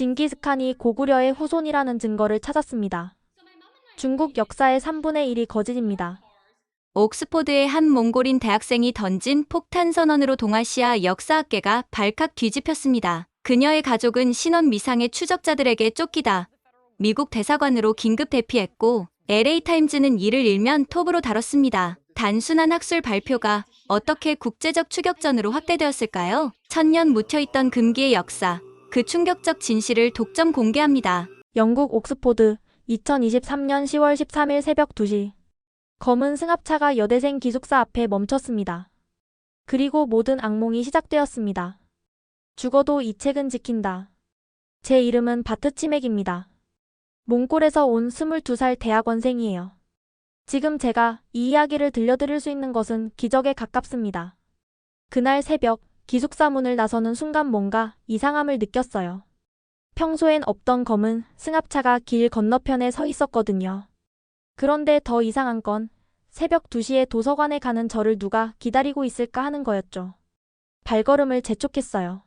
징기스칸이 고구려의 후손이라는 증거를 찾았습니다. 중국 역사의 3분의 1이 거짓입니다. 옥스포드의 한 몽골인 대학생이 던진 폭탄 선언으로 동아시아 역사학계가 발칵 뒤집혔습니다. 그녀의 가족은 신원 미상의 추적자들에게 쫓기다 미국 대사관으로 긴급 대피했고 LA타임즈는 이를 일면 톱으로 다뤘습니다. 단순한 학술 발표가 어떻게 국제적 추격전으로 확대되었을까요? 천년 묻혀있던 금기의 역사, 그 충격적 진실을 독점 공개합니다. 영국 옥스포드 2023년 10월 13일 새벽 2시 검은 승합차가 여대생 기숙사 앞에 멈췄습니다. 그리고 모든 악몽이 시작되었습니다. 죽어도 이 책은 지킨다. 제 이름은 바트 치맥입니다. 몽골에서 온 22살 대학원생이에요. 지금 제가 이 이야기를 들려드릴 수 있는 것은 기적에 가깝습니다. 그날 새벽 기숙사 문을 나서는 순간 뭔가 이상함을 느꼈어요. 평소엔 없던 검은 승합차가 길 건너편에 서 있었거든요. 그런데 더 이상한 건 새벽 2시에 도서관에 가는 저를 누가 기다리고 있을까 하는 거였죠. 발걸음을 재촉했어요.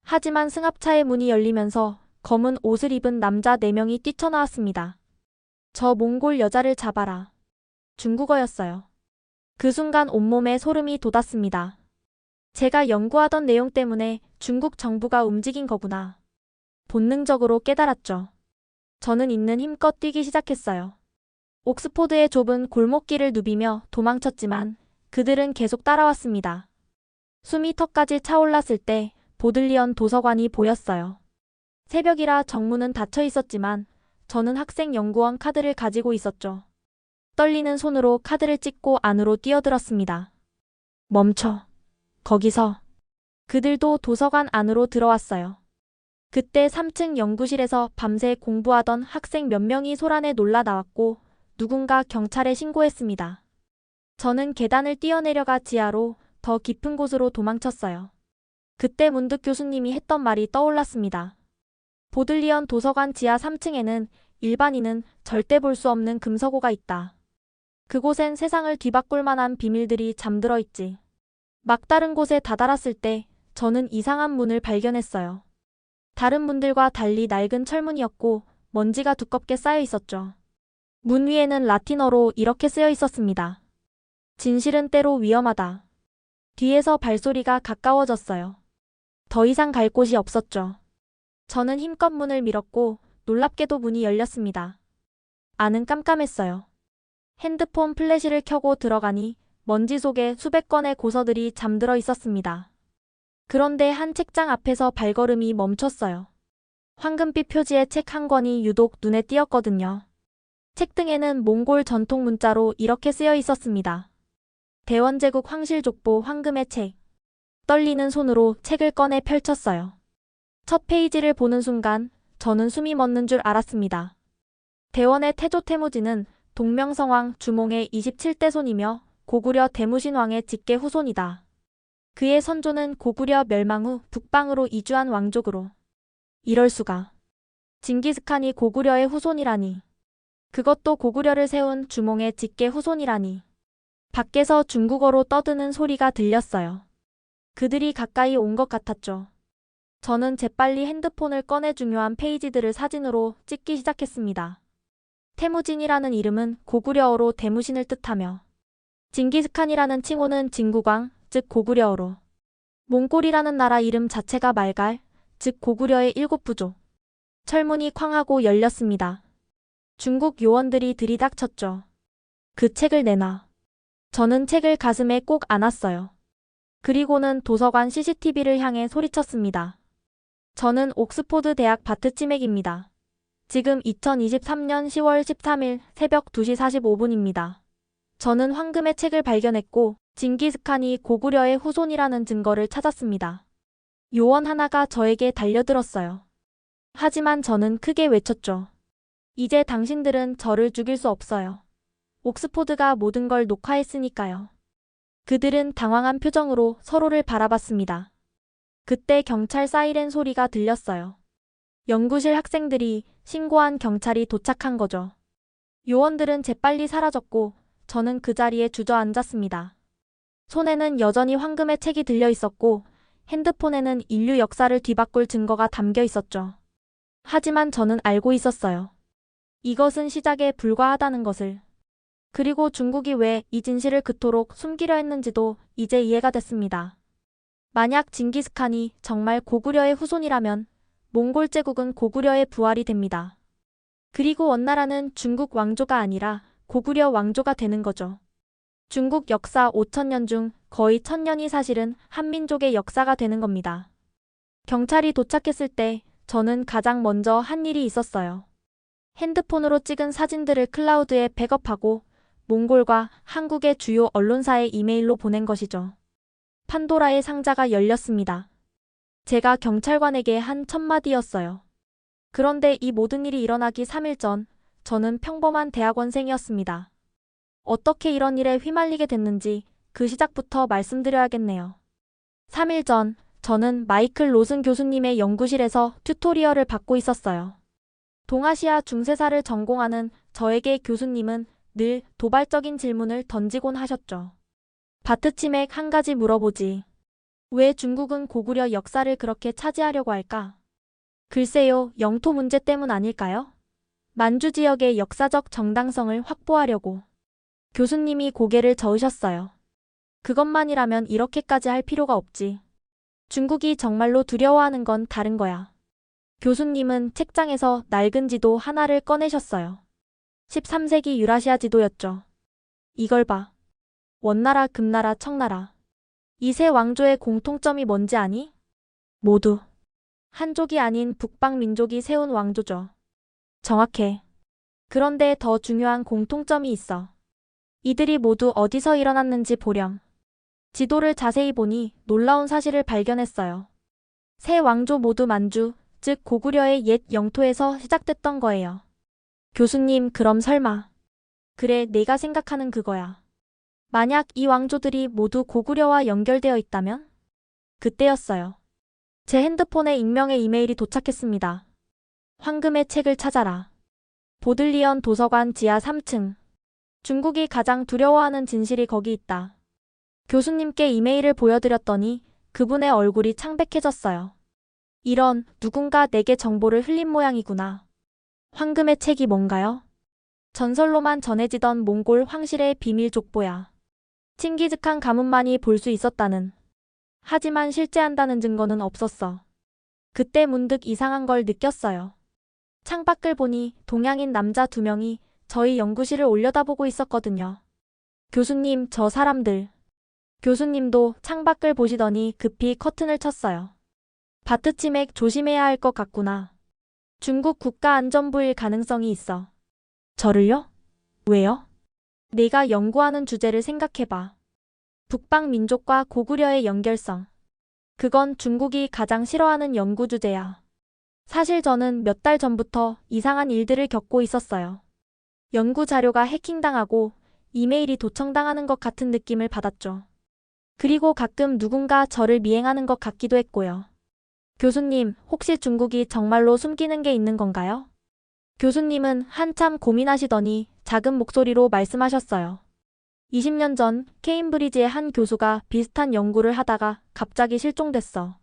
하지만 승합차의 문이 열리면서 검은 옷을 입은 남자 4명이 뛰쳐나왔습니다. 저 몽골 여자를 잡아라. 중국어였어요. 그 순간 온몸에 소름이 돋았습니다. 제가 연구하던 내용 때문에 중국 정부가 움직인 거구나. 본능적으로 깨달았죠. 저는 있는 힘껏 뛰기 시작했어요. 옥스포드의 좁은 골목길을 누비며 도망쳤지만 그들은 계속 따라왔습니다. 숨이 턱까지 차올랐을 때 보들리언 도서관이 보였어요. 새벽이라 정문은 닫혀 있었지만 저는 학생연구원 카드를 가지고 있었죠. 떨리는 손으로 카드를 찍고 안으로 뛰어들었습니다. 멈춰. 거기서. 그들도 도서관 안으로 들어왔어요. 그때 3층 연구실에서 밤새 공부하던 학생 몇 명이 소란에 놀라 나왔고 누군가 경찰에 신고했습니다. 저는 계단을 뛰어내려가 지하로 더 깊은 곳으로 도망쳤어요. 그때 문득 교수님이 했던 말이 떠올랐습니다. 보들리언 도서관 지하 3층에는 일반인은 절대 볼 수 없는 금서고가 있다. 그곳엔 세상을 뒤바꿀 만한 비밀들이 잠들어 있지. 막다른 곳에 다다랐을 때 저는 이상한 문을 발견했어요. 다른 문들과 달리 낡은 철문이었고 먼지가 두껍게 쌓여 있었죠. 문 위에는 라틴어로 이렇게 쓰여 있었습니다. 진실은 때로 위험하다. 뒤에서 발소리가 가까워졌어요. 더 이상 갈 곳이 없었죠. 저는 힘껏 문을 밀었고 놀랍게도 문이 열렸습니다. 안은 깜깜했어요. 핸드폰 플래시를 켜고 들어가니 먼지 속에 수백 건의 고서들이 잠들어 있었습니다. 그런데 한 책장 앞에서 발걸음이 멈췄어요. 황금빛 표지의 책 한 권이 유독 눈에 띄었거든요. 책등에는 몽골 전통 문자로 이렇게 쓰여 있었습니다. 대원제국 황실족보 황금의 책. 떨리는 손으로 책을 꺼내 펼쳤어요. 첫 페이지를 보는 순간 저는 숨이 멎는 줄 알았습니다. 대원의 태조 태무진은 동명성왕 주몽의 27대 손이며 고구려 대무신왕의 직계 후손이다. 그의 선조는 고구려 멸망 후 북방으로 이주한 왕족으로. 이럴 수가. 징기스칸이 고구려의 후손이라니. 그것도 고구려를 세운 주몽의 직계 후손이라니. 밖에서 중국어로 떠드는 소리가 들렸어요. 그들이 가까이 온 것 같았죠. 저는 재빨리 핸드폰을 꺼내 중요한 페이지들을 사진으로 찍기 시작했습니다. 태무진이라는 이름은 고구려어로 대무신을 뜻하며 징기스칸이라는 칭호는 진국왕, 즉 고구려어로 몽골이라는 나라 이름 자체가 말갈, 즉 고구려의 7부족. 철문이 쾅 하고 열렸습니다. 중국 요원들이 들이닥쳤죠. 그 책을 내놔. 저는 책을 가슴에 꼭 안았어요. 그리고는 도서관 CCTV를 향해 소리쳤습니다. 저는 옥스포드 대학 바트 치맥입니다. 지금 2023년 10월 13일 새벽 2시 45분입니다. 저는 황금의 책을 발견했고 징기스칸이 고구려의 후손이라는 증거를 찾았습니다. 요원 하나가 저에게 달려들었어요. 하지만 저는 크게 외쳤죠. 이제 당신들은 저를 죽일 수 없어요. 옥스포드가 모든 걸 녹화했으니까요. 그들은 당황한 표정으로 서로를 바라봤습니다. 그때 경찰 사이렌 소리가 들렸어요. 연구실 학생들이 신고한 경찰이 도착한 거죠. 요원들은 재빨리 사라졌고 저는 그 자리에 주저앉았습니다. 손에는 여전히 황금의 책이 들려 있었고 핸드폰에는 인류 역사를 뒤바꿀 증거가 담겨 있었죠. 하지만 저는 알고 있었어요. 이것은 시작에 불과하다는 것을. 그리고 중국이 왜 이 진실을 그토록 숨기려 했는지도 이제 이해가 됐습니다. 만약 징기스칸이 정말 고구려의 후손이라면 몽골 제국은 고구려의 부활이 됩니다. 그리고 원나라는 중국 왕조가 아니라 고구려 왕조가 되는 거죠. 중국 역사 5,000년 중 거의 1,000년이 사실은 한민족의 역사가 되는 겁니다. 경찰이 도착했을 때 저는 가장 먼저 한 일이 있었어요. 핸드폰으로 찍은 사진들을 클라우드에 백업하고 몽골과 한국의 주요 언론사에 이메일로 보낸 것이죠. 판도라의 상자가 열렸습니다. 제가 경찰관에게 한 첫마디였어요. 그런데 이 모든 일이 일어나기 3일 전, 저는 평범한 대학원생이었습니다. 어떻게 이런 일에 휘말리게 됐는지 그 시작부터 말씀드려야겠네요. 3일 전, 저는 마이클 로슨 교수님의 연구실에서 튜토리얼을 받고 있었어요. 동아시아 중세사를 전공하는 저에게 교수님은 늘 도발적인 질문을 던지곤 하셨죠. 바트치맥 한 가지 물어보지. 왜 중국은 고구려 역사를 그렇게 차지하려고 할까? 글쎄요, 영토 문제 때문 아닐까요? 만주 지역의 역사적 정당성을 확보하려고. 교수님이 고개를 저으셨어요. 그것만이라면 이렇게까지 할 필요가 없지. 중국이 정말로 두려워하는 건 다른 거야. 교수님은 책장에서 낡은 지도 하나를 꺼내셨어요. 13세기 유라시아 지도였죠. 이걸 봐. 원나라, 금나라, 청나라. 이 세 왕조의 공통점이 뭔지 아니? 모두 한족이 아닌 북방 민족이 세운 왕조죠. 정확해. 그런데 더 중요한 공통점이 있어. 이들이 모두 어디서 일어났는지 보렴. 지도를 자세히 보니 놀라운 사실을 발견했어요. 세 왕조 모두 만주, 즉 고구려의 옛 영토에서 시작됐던 거예요. 교수님, 그럼 설마. 그래, 내가 생각하는 그거야. 만약 이 왕조들이 모두 고구려와 연결되어 있다면? 그때였어요. 제 핸드폰에 익명의 이메일이 도착했습니다. 황금의 책을 찾아라. 보들리언 도서관 지하 3층. 중국이 가장 두려워하는 진실이 거기 있다. 교수님께 이메일을 보여드렸더니 그분의 얼굴이 창백해졌어요. 이런, 누군가 내게 정보를 흘린 모양이구나. 황금의 책이 뭔가요? 전설로만 전해지던 몽골 황실의 비밀 족보야. 칭기즈칸 가문만이 볼 수 있었다는. 하지만 실제 한다는 증거는 없었어. 그때 문득 이상한 걸 느꼈어요. 창밖을 보니 동양인 남자 2명이 저희 연구실을 올려다보고 있었거든요. 교수님, 저 사람들. 교수님도 창밖을 보시더니 급히 커튼을 쳤어요. 바트치맥 조심해야 할 것 같구나. 중국 국가안전부일 가능성이 있어. 저를요? 왜요? 내가 연구하는 주제를 생각해봐. 북방 민족과 고구려의 연결성. 그건 중국이 가장 싫어하는 연구 주제야. 사실 저는 몇 달 전부터 이상한 일들을 겪고 있었어요. 연구 자료가 해킹당하고 이메일이 도청당하는 것 같은 느낌을 받았죠. 그리고 가끔 누군가 저를 미행하는 것 같기도 했고요. 교수님, 혹시 중국이 정말로 숨기는 게 있는 건가요? 교수님은 한참 고민하시더니 작은 목소리로 말씀하셨어요. 20년 전 케임브리지의 한 교수가 비슷한 연구를 하다가 갑자기 실종됐어.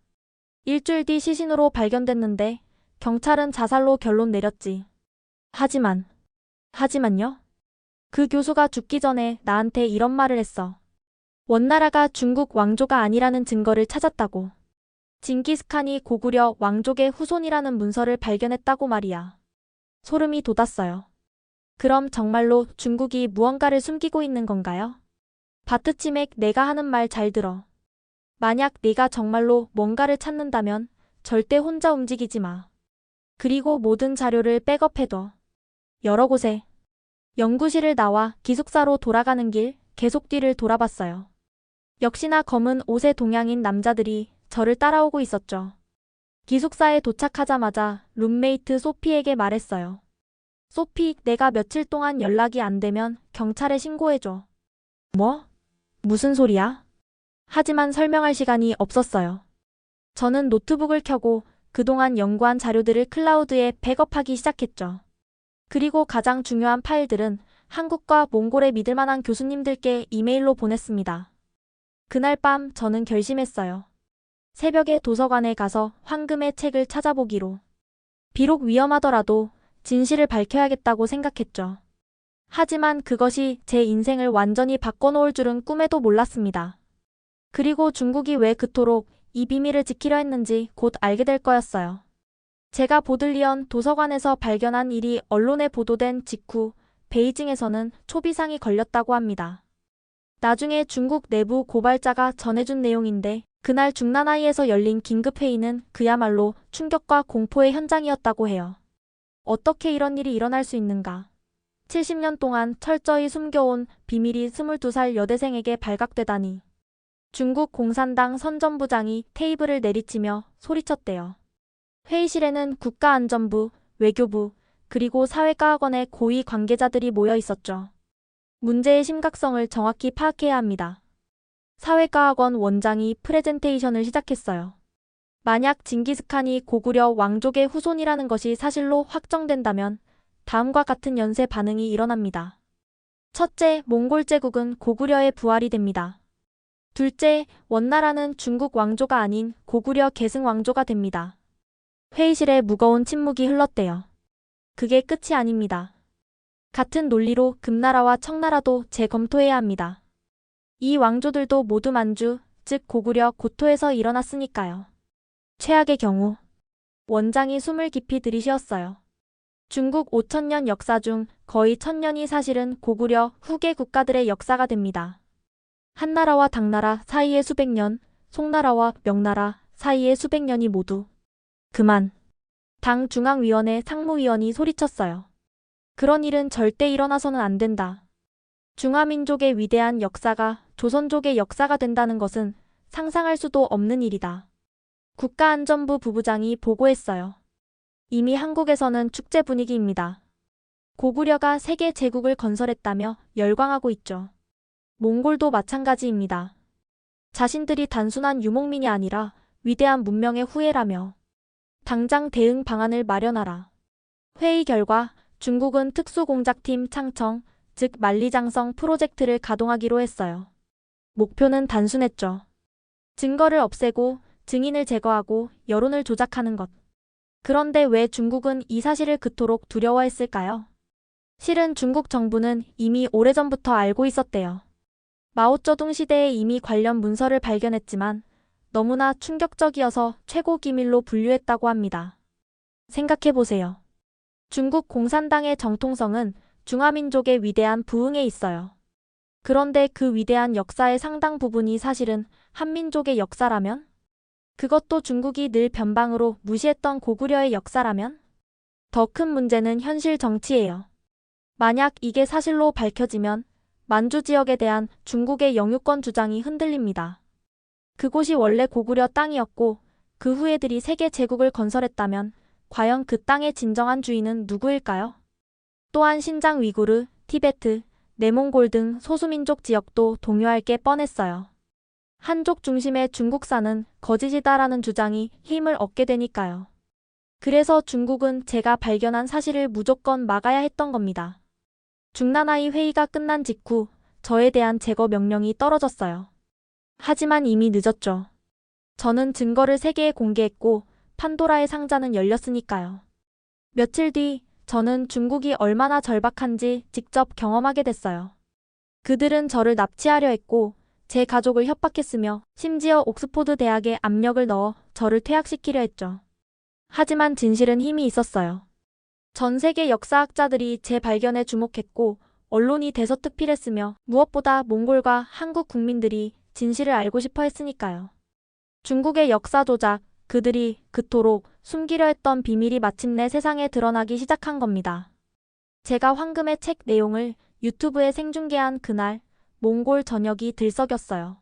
일주일 뒤 시신으로 발견됐는데 경찰은 자살로 결론 내렸지. 하지만요? 그 교수가 죽기 전에 나한테 이런 말을 했어. 원나라가 중국 왕조가 아니라는 증거를 찾았다고. 징기스칸이 고구려 왕족의 후손이라는 문서를 발견했다고 말이야. 소름이 돋았어요. 그럼 정말로 중국이 무언가를 숨기고 있는 건가요? 바트치맥, 내가 하는 말 잘 들어. 만약 네가 정말로 뭔가를 찾는다면 절대 혼자 움직이지 마. 그리고 모든 자료를 백업해둬. 여러 곳에. 연구실을 나와 기숙사로 돌아가는 길 계속 뒤를 돌아봤어요. 역시나 검은 옷의 동양인 남자들이 저를 따라오고 있었죠. 기숙사에 도착하자마자 룸메이트 소피에게 말했어요. 소피, 내가 며칠 동안 연락이 안 되면 경찰에 신고해줘. 뭐? 무슨 소리야? 하지만 설명할 시간이 없었어요. 저는 노트북을 켜고 그동안 연구한 자료들을 클라우드에 백업하기 시작했죠. 그리고 가장 중요한 파일들은 한국과 몽골의 믿을만한 교수님들께 이메일로 보냈습니다. 그날 밤 저는 결심했어요. 새벽에 도서관에 가서 황금의 책을 찾아보기로. 비록 위험하더라도 진실을 밝혀야겠다고 생각했죠. 하지만 그것이 제 인생을 완전히 바꿔놓을 줄은 꿈에도 몰랐습니다. 그리고 중국이 왜 그토록 이 비밀을 지키려 했는지 곧 알게 될 거였어요. 제가 보들리언 도서관에서 발견한 일이 언론에 보도된 직후 베이징에서는 초비상이 걸렸다고 합니다. 나중에 중국 내부 고발자가 전해준 내용인데 그날 중난하이에서 열린 긴급회의는 그야말로 충격과 공포의 현장이었다고 해요. 어떻게 이런 일이 일어날 수 있는가? 70년 동안 철저히 숨겨온 비밀이 22살 여대생에게 발각되다니. 중국 공산당 선전부장이 테이블을 내리치며 소리쳤대요. 회의실에는 국가안전부, 외교부, 그리고 사회과학원의 고위 관계자들이 모여 있었죠. 문제의 심각성을 정확히 파악해야 합니다. 사회과학원 원장이 프레젠테이션을 시작했어요. 만약 징기스칸이 고구려 왕족의 후손이라는 것이 사실로 확정된다면 다음과 같은 연쇄 반응이 일어납니다. 첫째, 몽골 제국은 고구려의 부활이 됩니다. 둘째, 원나라는 중국 왕조가 아닌 고구려 계승 왕조가 됩니다. 회의실에 무거운 침묵이 흘렀대요. 그게 끝이 아닙니다. 같은 논리로 금나라와 청나라도 재검토해야 합니다. 이 왕조들도 모두 만주, 즉 고구려 고토에서 일어났으니까요. 최악의 경우, 원장이 숨을 깊이 들이쉬었어요. 중국 5천년 역사 중 거의 1000년이 사실은 고구려 후계 국가들의 역사가 됩니다. 한나라와 당나라 사이의 수백 년, 송나라와 명나라 사이의 수백 년이 모두 그만. 당 중앙위원회 상무위원이 소리쳤어요. 그런 일은 절대 일어나서는 안 된다. 중화민족의 위대한 역사가 조선족의 역사가 된다는 것은 상상할 수도 없는 일이다. 국가안전부 부부장이 보고했어요. 이미 한국에서는 축제 분위기입니다. 고구려가 세계 제국을 건설했다며 열광하고 있죠. 몽골도 마찬가지입니다. 자신들이 단순한 유목민이 아니라 위대한 문명의 후예라며 당장 대응 방안을 마련하라. 회의 결과 중국은 특수공작팀 창청, 즉 만리장성 프로젝트를 가동하기로 했어요. 목표는 단순했죠. 증거를 없애고 증인을 제거하고 여론을 조작하는 것. 그런데 왜 중국은 이 사실을 그토록 두려워했을까요? 실은 중국 정부는 이미 오래전부터 알고 있었대요. 마오쩌둥 시대에 이미 관련 문서를 발견했지만 너무나 충격적이어서 최고 기밀로 분류했다고 합니다. 생각해보세요. 중국 공산당의 정통성은 중화민족의 위대한 부흥에 있어요. 그런데 그 위대한 역사의 상당 부분이 사실은 한민족의 역사라면? 그것도 중국이 늘 변방으로 무시했던 고구려의 역사라면? 더 큰 문제는 현실 정치예요. 만약 이게 사실로 밝혀지면 만주 지역에 대한 중국의 영유권 주장이 흔들립니다. 그곳이 원래 고구려 땅이었고 그 후예들이 세계 제국을 건설했다면 과연 그 땅의 진정한 주인은 누구일까요? 또한 신장 위구르, 티베트, 내몽골 등 소수민족 지역도 동요할 게 뻔했어요. 한족 중심의 중국사는 거짓이다라는 주장이 힘을 얻게 되니까요. 그래서 중국은 제가 발견한 사실을 무조건 막아야 했던 겁니다. 중난하이 회의가 끝난 직후 저에 대한 제거 명령이 떨어졌어요. 하지만 이미 늦었죠. 저는 증거를 세계에 공개했고 판도라의 상자는 열렸으니까요. 며칠 뒤 저는 중국이 얼마나 절박한지 직접 경험하게 됐어요. 그들은 저를 납치하려 했고 제 가족을 협박했으며 심지어 옥스포드 대학에 압력을 넣어 저를 퇴학시키려 했죠. 하지만 진실은 힘이 있었어요. 전 세계 역사학자들이 제 발견에 주목했고 언론이 대서특필했으며 무엇보다 몽골과 한국 국민들이 진실을 알고 싶어 했으니까요. 중국의 역사 조작, 그들이 그토록 숨기려 했던 비밀이 마침내 세상에 드러나기 시작한 겁니다. 제가 황금의 책 내용을 유튜브에 생중계한 그날 몽골 전역이 들썩였어요.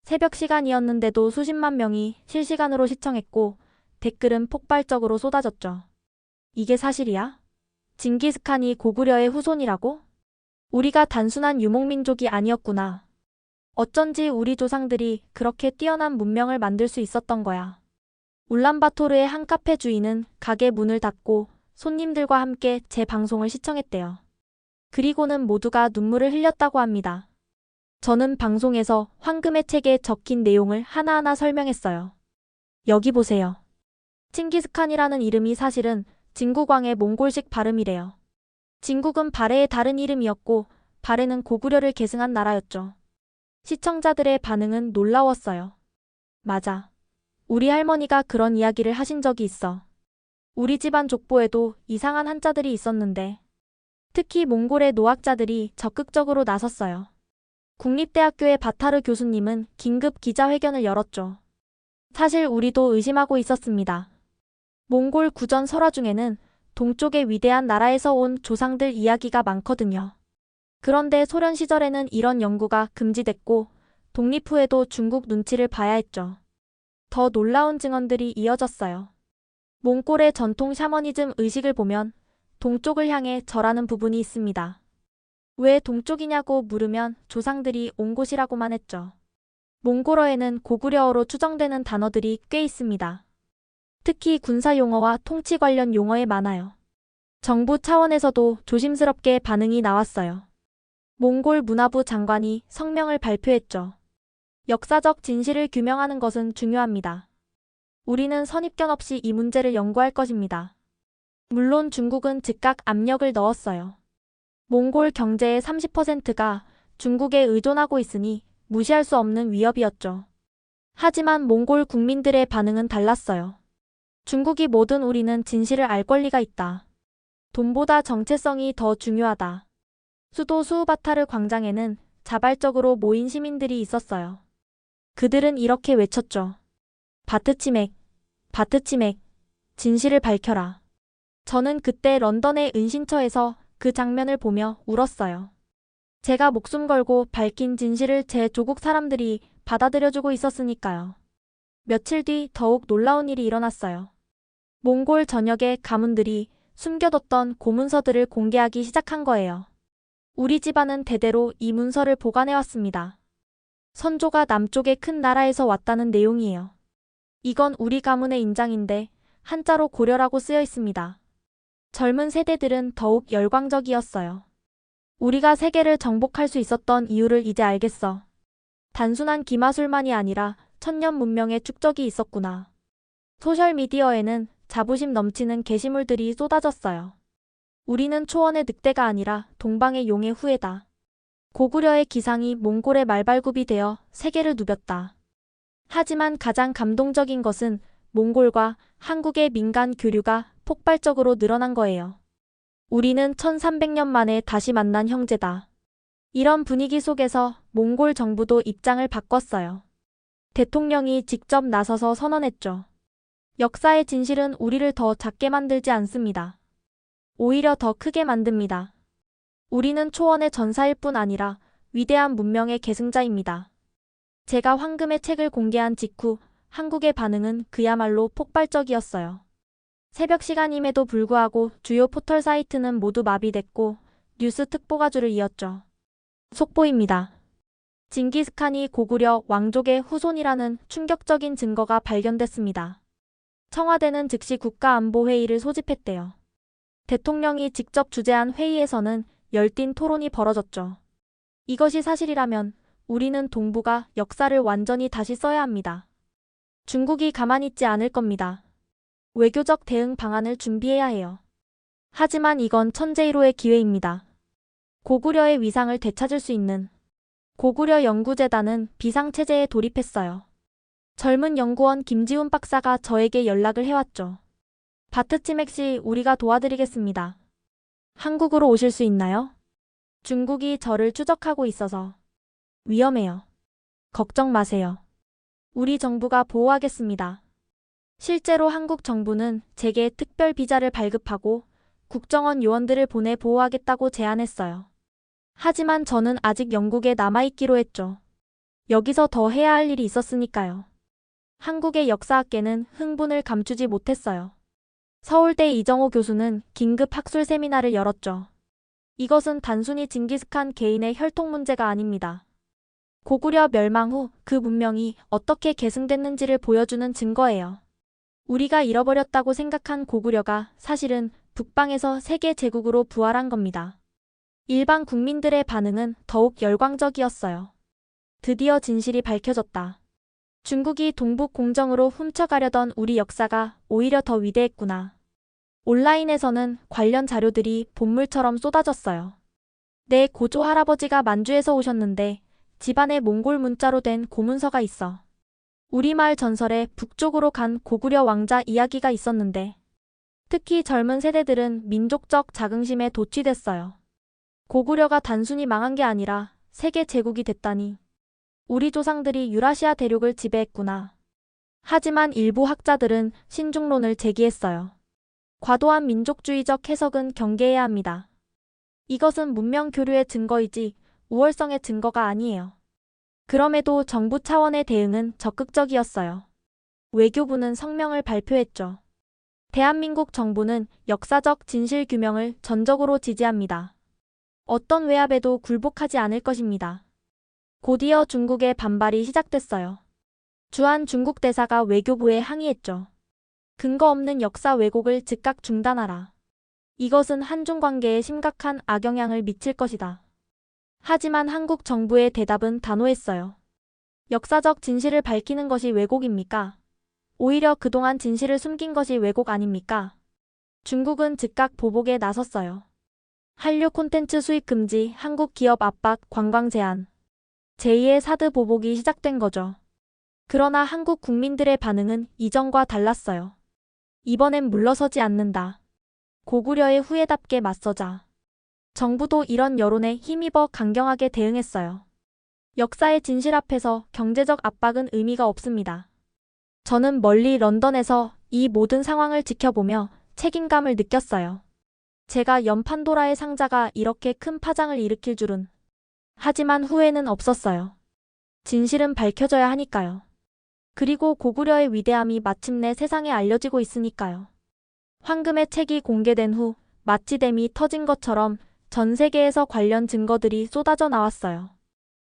새벽 시간이었는데도 수십만 명이 실시간으로 시청했고 댓글은 폭발적으로 쏟아졌죠. 이게 사실이야? 징기스칸이 고구려의 후손이라고? 우리가 단순한 유목민족이 아니었구나. 어쩐지 우리 조상들이 그렇게 뛰어난 문명을 만들 수 있었던 거야. 울란바토르의 한 카페 주인은 가게 문을 닫고 손님들과 함께 제 방송을 시청했대요. 그리고는 모두가 눈물을 흘렸다고 합니다. 저는 방송에서 황금의 책에 적힌 내용을 하나하나 설명했어요. 여기 보세요. 칭기스칸이라는 이름이 사실은 진국왕의 몽골식 발음이래요. 진국은 발해의 다른 이름이었고 발해는 고구려를 계승한 나라였죠. 시청자들의 반응은 놀라웠어요. 맞아. 우리 할머니가 그런 이야기를 하신 적이 있어. 우리 집안 족보에도 이상한 한자들이 있었는데 특히 몽골의 노학자들이 적극적으로 나섰어요. 국립대학교의 바타르 교수님은 긴급 기자회견을 열었죠. 사실 우리도 의심하고 있었습니다. 몽골 구전 설화 중에는 동쪽의 위대한 나라에서 온 조상들 이야기가 많거든요. 그런데 소련 시절에는 이런 연구가 금지됐고 독립 후에도 중국 눈치를 봐야 했죠. 더 놀라운 증언들이 이어졌어요. 몽골의 전통 샤머니즘 의식을 보면 동쪽을 향해 절하는 부분이 있습니다. 왜 동쪽이냐고 물으면 조상들이 온 곳이라고만 했죠. 몽골어에는 고구려어로 추정되는 단어들이 꽤 있습니다. 특히 군사 용어와 통치 관련 용어에 많아요. 정부 차원에서도 조심스럽게 반응이 나왔어요. 몽골 문화부 장관이 성명을 발표했죠. 역사적 진실을 규명하는 것은 중요합니다. 우리는 선입견 없이 이 문제를 연구할 것입니다. 물론 중국은 즉각 압력을 넣었어요. 몽골 경제의 30%가 중국에 의존하고 있으니 무시할 수 없는 위협이었죠. 하지만 몽골 국민들의 반응은 달랐어요. 중국이 뭐든 우리는 진실을 알 권리가 있다. 돈보다 정체성이 더 중요하다. 수도 수우바타르 광장에는 자발적으로 모인 시민들이 있었어요. 그들은 이렇게 외쳤죠. 바트치맥, 바트치맥, 진실을 밝혀라. 저는 그때 런던의 은신처에서 그 장면을 보며 울었어요. 제가 목숨 걸고 밝힌 진실을 제 조국 사람들이 받아들여주고 있었으니까요. 며칠 뒤 더욱 놀라운 일이 일어났어요. 몽골 전역의 가문들이 숨겨뒀던 고문서들을 공개하기 시작한 거예요. 우리 집안은 대대로 이 문서를 보관해왔습니다. 선조가 남쪽의 큰 나라에서 왔다는 내용이에요. 이건 우리 가문의 인장인데 한자로 고려라고 쓰여 있습니다. 젊은 세대들은 더욱 열광적이었어요. 우리가 세계를 정복할 수 있었던 이유를 이제 알겠어. 단순한 기마술만이 아니라 천년 문명의 축적이 있었구나. 소셜미디어에는 자부심 넘치는 게시물들이 쏟아졌어요. 우리는 초원의 늑대가 아니라 동방의 용의 후예다. 고구려의 기상이 몽골의 말발굽이 되어 세계를 누볐다. 하지만 가장 감동적인 것은 몽골과 한국의 민간 교류가 폭발적으로 늘어난 거예요. 우리는 1300년 만에 다시 만난 형제다. 이런 분위기 속에서 몽골 정부도 입장을 바꿨어요. 대통령이 직접 나서서 선언했죠. 역사의 진실은 우리를 더 작게 만들지 않습니다. 오히려 더 크게 만듭니다. 우리는 초원의 전사일 뿐 아니라 위대한 문명의 계승자입니다. 제가 황금의 책을 공개한 직후 한국의 반응은 그야말로 폭발적이었어요. 새벽 시간임에도 불구하고 주요 포털 사이트는 모두 마비됐고 뉴스 특보가 줄을 이었죠. 속보입니다. 징기스칸이 고구려 왕족의 후손이라는 충격적인 증거가 발견됐습니다. 청와대는 즉시 국가안보회의를 소집했대요. 대통령이 직접 주재한 회의에서는 열띤 토론이 벌어졌죠. 이것이 사실이라면 우리는 동북아 역사를 완전히 다시 써야 합니다. 중국이 가만히 있지 않을 겁니다. 외교적 대응 방안을 준비해야 해요. 하지만 이건 천재일호의 기회입니다. 고구려의 위상을 되찾을 수 있는 고구려 연구재단은 비상체제에 돌입했어요. 젊은 연구원 김지훈 박사가 저에게 연락을 해왔죠. 바트치맥 씨, 우리가 도와드리겠습니다. 한국으로 오실 수 있나요? 중국이 저를 추적하고 있어서 위험해요. 걱정 마세요. 우리 정부가 보호하겠습니다. 실제로 한국 정부는 제게 특별 비자를 발급하고 국정원 요원들을 보내 보호하겠다고 제안했어요. 하지만 저는 아직 영국에 남아있기로 했죠. 여기서 더 해야 할 일이 있었으니까요. 한국의 역사학계는 흥분을 감추지 못했어요. 서울대 이정호 교수는 긴급 학술 세미나를 열었죠. 이것은 단순히 징기스칸 개인의 혈통 문제가 아닙니다. 고구려 멸망 후 그 문명이 어떻게 계승됐는지를 보여주는 증거예요. 우리가 잃어버렸다고 생각한 고구려가 사실은 북방에서 세계 제국으로 부활한 겁니다. 일반 국민들의 반응은 더욱 열광적이었어요. 드디어 진실이 밝혀졌다. 중국이 동북 공정으로 훔쳐가려던 우리 역사가 오히려 더 위대했구나. 온라인에서는 관련 자료들이 본물처럼 쏟아졌어요. 내 고조 할아버지가 만주에서 오셨는데 집안에 몽골 문자로 된 고문서가 있어. 우리 마을 전설에 북쪽으로 간 고구려 왕자 이야기가 있었는데 특히 젊은 세대들은 민족적 자긍심에 도취됐어요. 고구려가 단순히 망한 게 아니라 세계 제국이 됐다니. 우리 조상들이 유라시아 대륙을 지배했구나. 하지만 일부 학자들은 신중론을 제기했어요. 과도한 민족주의적 해석은 경계해야 합니다. 이것은 문명 교류의 증거이지 우월성의 증거가 아니에요. 그럼에도 정부 차원의 대응은 적극적이었어요. 외교부는 성명을 발표했죠. 대한민국 정부는 역사적 진실 규명을 전적으로 지지합니다. 어떤 외압에도 굴복하지 않을 것입니다. 곧이어 중국의 반발이 시작됐어요. 주한 중국 대사가 외교부에 항의했죠. 근거 없는 역사 왜곡을 즉각 중단하라. 이것은 한중 관계에 심각한 악영향을 미칠 것이다. 하지만 한국 정부의 대답은 단호했어요. 역사적 진실을 밝히는 것이 왜곡입니까? 오히려 그동안 진실을 숨긴 것이 왜곡 아닙니까? 중국은 즉각 보복에 나섰어요. 한류 콘텐츠 수입 금지, 한국 기업 압박, 관광 제한. 제2의 사드 보복이 시작된 거죠. 그러나 한국 국민들의 반응은 이전과 달랐어요. 이번엔 물러서지 않는다. 고구려의 후예답게 맞서자. 정부도 이런 여론에 힘입어 강경하게 대응했어요. 역사의 진실 앞에서 경제적 압박은 의미가 없습니다. 저는 멀리 런던에서 이 모든 상황을 지켜보며 책임감을 느꼈어요. 제가 연판도라의 상자가 이렇게 큰 파장을 일으킬 줄은. 하지만 후회는 없었어요. 진실은 밝혀져야 하니까요. 그리고 고구려의 위대함이 마침내 세상에 알려지고 있으니까요. 황금의 책이 공개된 후 마치 댐이 터진 것처럼 전 세계에서 관련 증거들이 쏟아져 나왔어요.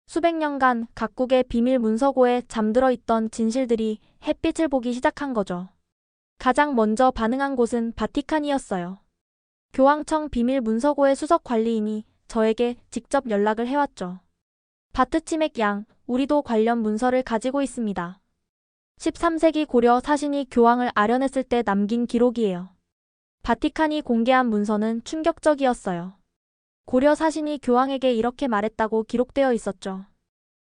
수백 년간 각국의 비밀 문서고에 잠들어 있던 진실들이 햇빛을 보기 시작한 거죠. 가장 먼저 반응한 곳은 바티칸이었어요. 교황청 비밀 문서고의 수석 관리인이 저에게 직접 연락을 해왔죠. 바트치맥 양, 우리도 관련 문서를 가지고 있습니다. 13세기 고려 사신이 교황을 아련했을 때 남긴 기록이에요. 바티칸이 공개한 문서는 충격적이었어요. 고려 사신이 교황에게 이렇게 말했다고 기록되어 있었죠.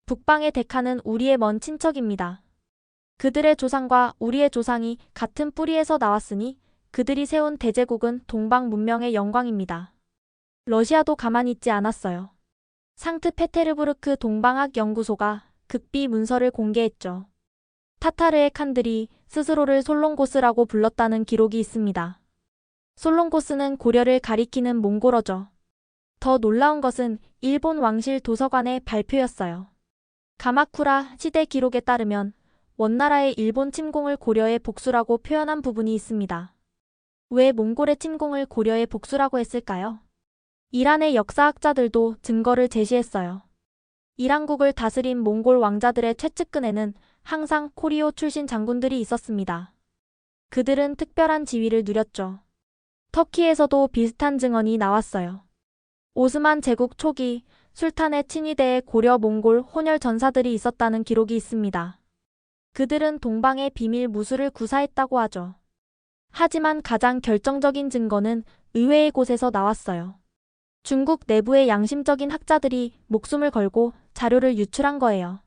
북방의 데카는 우리의 먼 친척입니다. 그들의 조상과 우리의 조상이 같은 뿌리에서 나왔으니 그들이 세운 대제국은 동방 문명의 영광입니다. 러시아도 가만히 있지 않았어요. 상트페테르부르크 동방학연구소가 극비 문서를 공개했죠. 타타르의 칸들이 스스로를 솔롱고스라고 불렀다는 기록이 있습니다. 솔롱고스는 고려를 가리키는 몽골어죠. 더 놀라운 것은 일본 왕실 도서관의 발표였어요. 가마쿠라 시대 기록에 따르면 원나라의 일본 침공을 고려의 복수라고 표현한 부분이 있습니다. 왜 몽골의 침공을 고려의 복수라고 했을까요? 이란의 역사학자들도 증거를 제시했어요. 이란국을 다스린 몽골 왕자들의 최측근에는 항상 코리오 출신 장군들이 있었습니다. 그들은 특별한 지위를 누렸죠. 터키에서도 비슷한 증언이 나왔어요. 오스만 제국 초기 술탄의 친위대에 고려 몽골 혼혈 전사들이 있었다는 기록이 있습니다. 그들은 동방의 비밀 무술을 구사했다고 하죠. 하지만 가장 결정적인 증거는 의외의 곳에서 나왔어요. 중국 내부의 양심적인 학자들이 목숨을 걸고 자료를 유출한 거예요.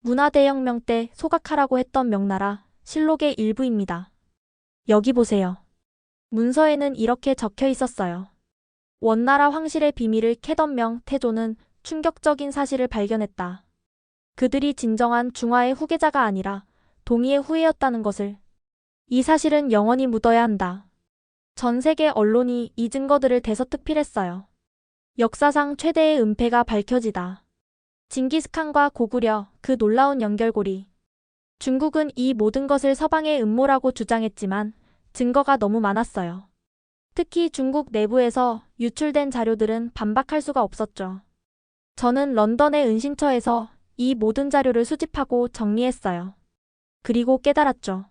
문화대혁명 때 소각하라고 했던 명나라 실록의 일부입니다. 여기 보세요. 문서에는 이렇게 적혀 있었어요. 원나라 황실의 비밀을 캐던 명 태조는 충격적인 사실을 발견했다. 그들이 진정한 중화의 후계자가 아니라 동의의 후예였다는 것을. 이 사실은 영원히 묻어야 한다. 전 세계 언론이 이 증거들을 대서특필했어요. 역사상 최대의 은폐가 밝혀지다. 징기스칸과 고구려, 그 놀라운 연결고리. 중국은 이 모든 것을 서방의 음모라고 주장했지만 증거가 너무 많았어요. 특히 중국 내부에서 유출된 자료들은 반박할 수가 없었죠. 저는 런던의 은신처에서 이 모든 자료를 수집하고 정리했어요. 그리고 깨달았죠.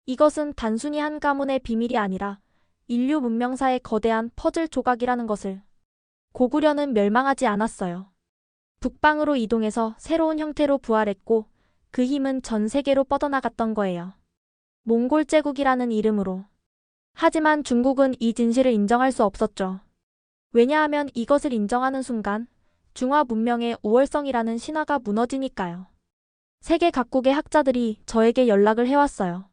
이것은 단순히 한 가문의 비밀이 아니라 인류 문명사의 거대한 퍼즐 조각이라는 것을. 고구려는 멸망하지 않았어요. 북방으로 이동해서 새로운 형태로 부활했고 그 힘은 전 세계로 뻗어나갔던 거예요. 몽골 제국이라는 이름으로. 하지만 중국은 이 진실을 인정할 수 없었죠. 왜냐하면 이것을 인정하는 순간 중화 문명의 우월성이라는 신화가 무너지니까요. 세계 각국의 학자들이 저에게 연락을 해왔어요.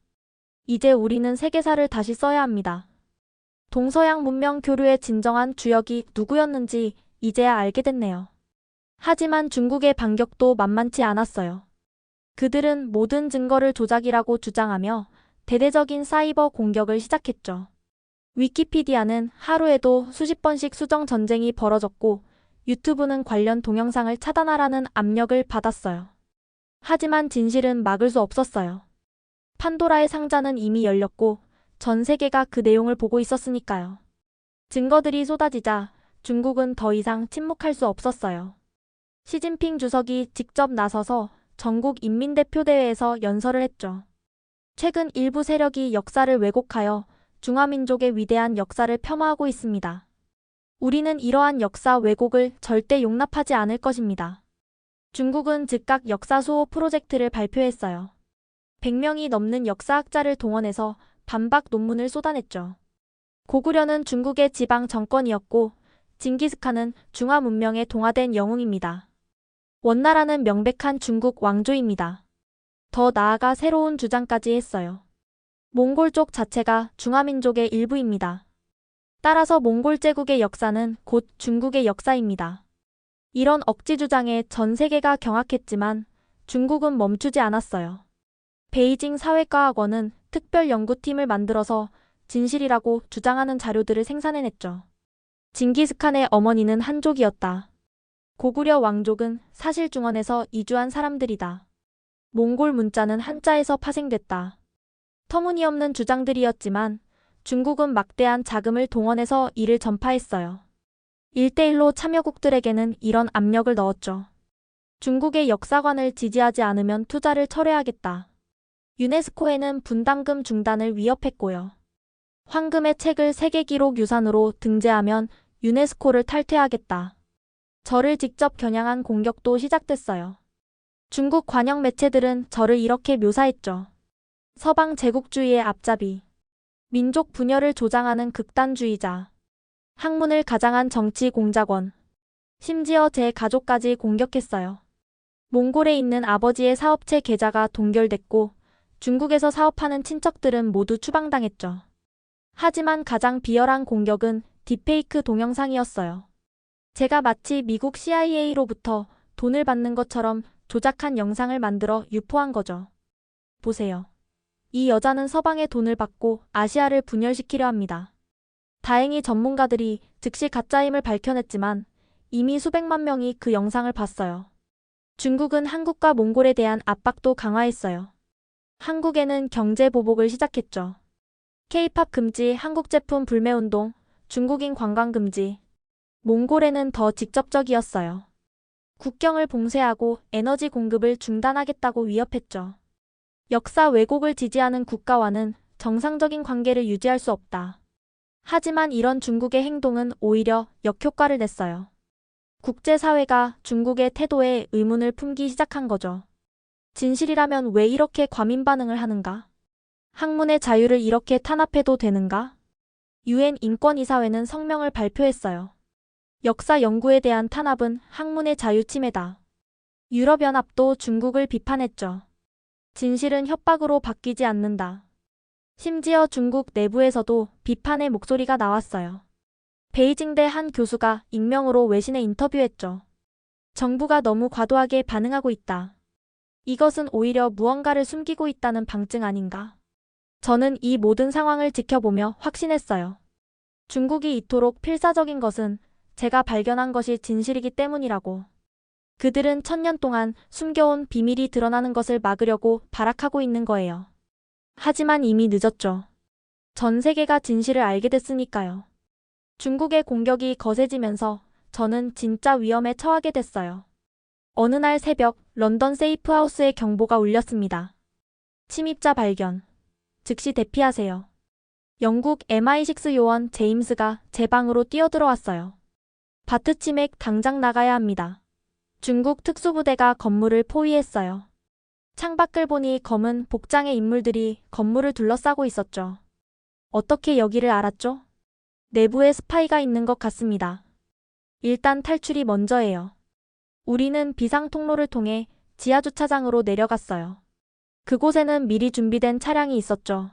이제 우리는 세계사를 다시 써야 합니다. 동서양 문명 교류의 진정한 주역이 누구였는지 이제야 알게 됐네요. 하지만 중국의 반격도 만만치 않았어요. 그들은 모든 증거를 조작이라고 주장하며 대대적인 사이버 공격을 시작했죠. 위키피디아는 하루에도 수십 번씩 수정 전쟁이 벌어졌고 유튜브는 관련 동영상을 차단하라는 압력을 받았어요. 하지만 진실은 막을 수 없었어요. 판도라의 상자는 이미 열렸고 전 세계가 그 내용을 보고 있었으니까요. 증거들이 쏟아지자 중국은 더 이상 침묵할 수 없었어요. 시진핑 주석이 직접 나서서 전국 인민대표대회에서 연설을 했죠. 최근 일부 세력이 역사를 왜곡하여 중화민족의 위대한 역사를 폄하하고 있습니다. 우리는 이러한 역사 왜곡을 절대 용납하지 않을 것입니다. 중국은 즉각 역사 수호 프로젝트를 발표했어요. 100명이 넘는 역사학자를 동원해서 반박 논문을 쏟아냈죠. 고구려는 중국의 지방 정권이었고 징기스칸은 중화 문명에 동화된 영웅입니다. 원나라는 명백한 중국 왕조입니다. 더 나아가 새로운 주장까지 했어요. 몽골족 자체가 중화민족의 일부입니다. 따라서 몽골 제국의 역사는 곧 중국의 역사입니다. 이런 억지 주장에 전 세계가 경악했지만 중국은 멈추지 않았어요. 베이징 사회과학원은 특별 연구팀을 만들어서 진실이라고 주장하는 자료들을 생산해냈죠. 징기스칸의 어머니는 한족이었다. 고구려 왕족은 사실 중원에서 이주한 사람들이다. 몽골 문자는 한자에서 파생됐다. 터무니없는 주장들이었지만 중국은 막대한 자금을 동원해서 이를 전파했어요. 1대1로 참여국들에게는 이런 압력을 넣었죠. 중국의 역사관을 지지하지 않으면 투자를 철회하겠다. 유네스코에는 분담금 중단을 위협했고요. 황금의 책을 세계기록 유산으로 등재하면 유네스코를 탈퇴하겠다. 저를 직접 겨냥한 공격도 시작됐어요. 중국 관영 매체들은 저를 이렇게 묘사했죠. 서방 제국주의의 앞잡이, 민족 분열을 조장하는 극단주의자, 학문을 가장한 정치 공작원, 심지어 제 가족까지 공격했어요. 몽골에 있는 아버지의 사업체 계좌가 동결됐고 중국에서 사업하는 친척들은 모두 추방당했죠. 하지만 가장 비열한 공격은 딥페이크 동영상이었어요. 제가 마치 미국 CIA로부터 돈을 받는 것처럼 조작한 영상을 만들어 유포한 거죠. 보세요. 이 여자는 서방의 돈을 받고 아시아를 분열시키려 합니다. 다행히 전문가들이 즉시 가짜임을 밝혀냈지만 이미 수백만 명이 그 영상을 봤어요. 중국은 한국과 몽골에 대한 압박도 강화했어요. 한국에는 경제 보복을 시작했죠. K-팝 금지, 한국 제품 불매 운동, 중국인 관광 금지. 몽골에는 더 직접적이었어요. 국경을 봉쇄하고 에너지 공급을 중단하겠다고 위협했죠. 역사 왜곡을 지지하는 국가와는 정상적인 관계를 유지할 수 없다. 하지만 이런 중국의 행동은 오히려 역효과를 냈어요. 국제사회가 중국의 태도에 의문을 품기 시작한 거죠. 진실이라면 왜 이렇게 과민 반응을 하는가? 학문의 자유를 이렇게 탄압해도 되는가? UN 인권이사회는 성명을 발표했어요. 역사 연구에 대한 탄압은 학문의 자유 침해다. 유럽연합도 중국을 비판했죠. 진실은 협박으로 바뀌지 않는다. 심지어 중국 내부에서도 비판의 목소리가 나왔어요. 베이징대 한 교수가 익명으로 외신에 인터뷰했죠. 정부가 너무 과도하게 반응하고 있다. 이것은 오히려 무언가를 숨기고 있다는 방증 아닌가? 저는 이 모든 상황을 지켜보며 확신했어요. 중국이 이토록 필사적인 것은 제가 발견한 것이 진실이기 때문이라고. 그들은 1000년 동안 숨겨온 비밀이 드러나는 것을 막으려고 발악하고 있는 거예요. 하지만 이미 늦었죠. 전 세계가 진실을 알게 됐으니까요. 중국의 공격이 거세지면서 저는 진짜 위험에 처하게 됐어요. 어느 날 새벽 런던 세이프하우스의 경보가 울렸습니다. 침입자 발견. 즉시 대피하세요. 영국 MI6 요원 제임스가 제 방으로 뛰어들어왔어요. 바트치맥 당장 나가야 합니다. 중국 특수부대가 건물을 포위했어요. 창밖을 보니 검은 복장의 인물들이 건물을 둘러싸고 있었죠. 어떻게 여기를 알았죠? 내부에 스파이가 있는 것 같습니다. 일단 탈출이 먼저예요. 우리는 비상 통로를 통해 지하 주차장으로 내려갔어요. 그곳에는 미리 준비된 차량이 있었죠.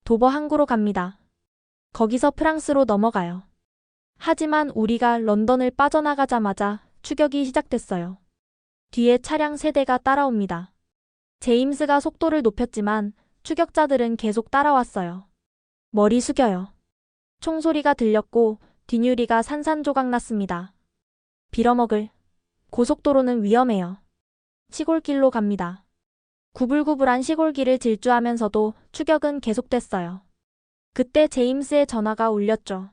도버 항구로 갑니다. 거기서 프랑스로 넘어가요. 하지만 우리가 런던을 빠져나가자마자 추격이 시작됐어요. 뒤에 차량 3대가 따라옵니다. 제임스가 속도를 높였지만 추격자들은 계속 따라왔어요. 머리 숙여요. 총소리가 들렸고 뒷유리가 산산조각 났습니다. 빌어먹을. 고속도로는 위험해요. 시골길로 갑니다. 구불구불한 시골길을 질주하면서도 추격은 계속됐어요. 그때 제임스의 전화가 울렸죠.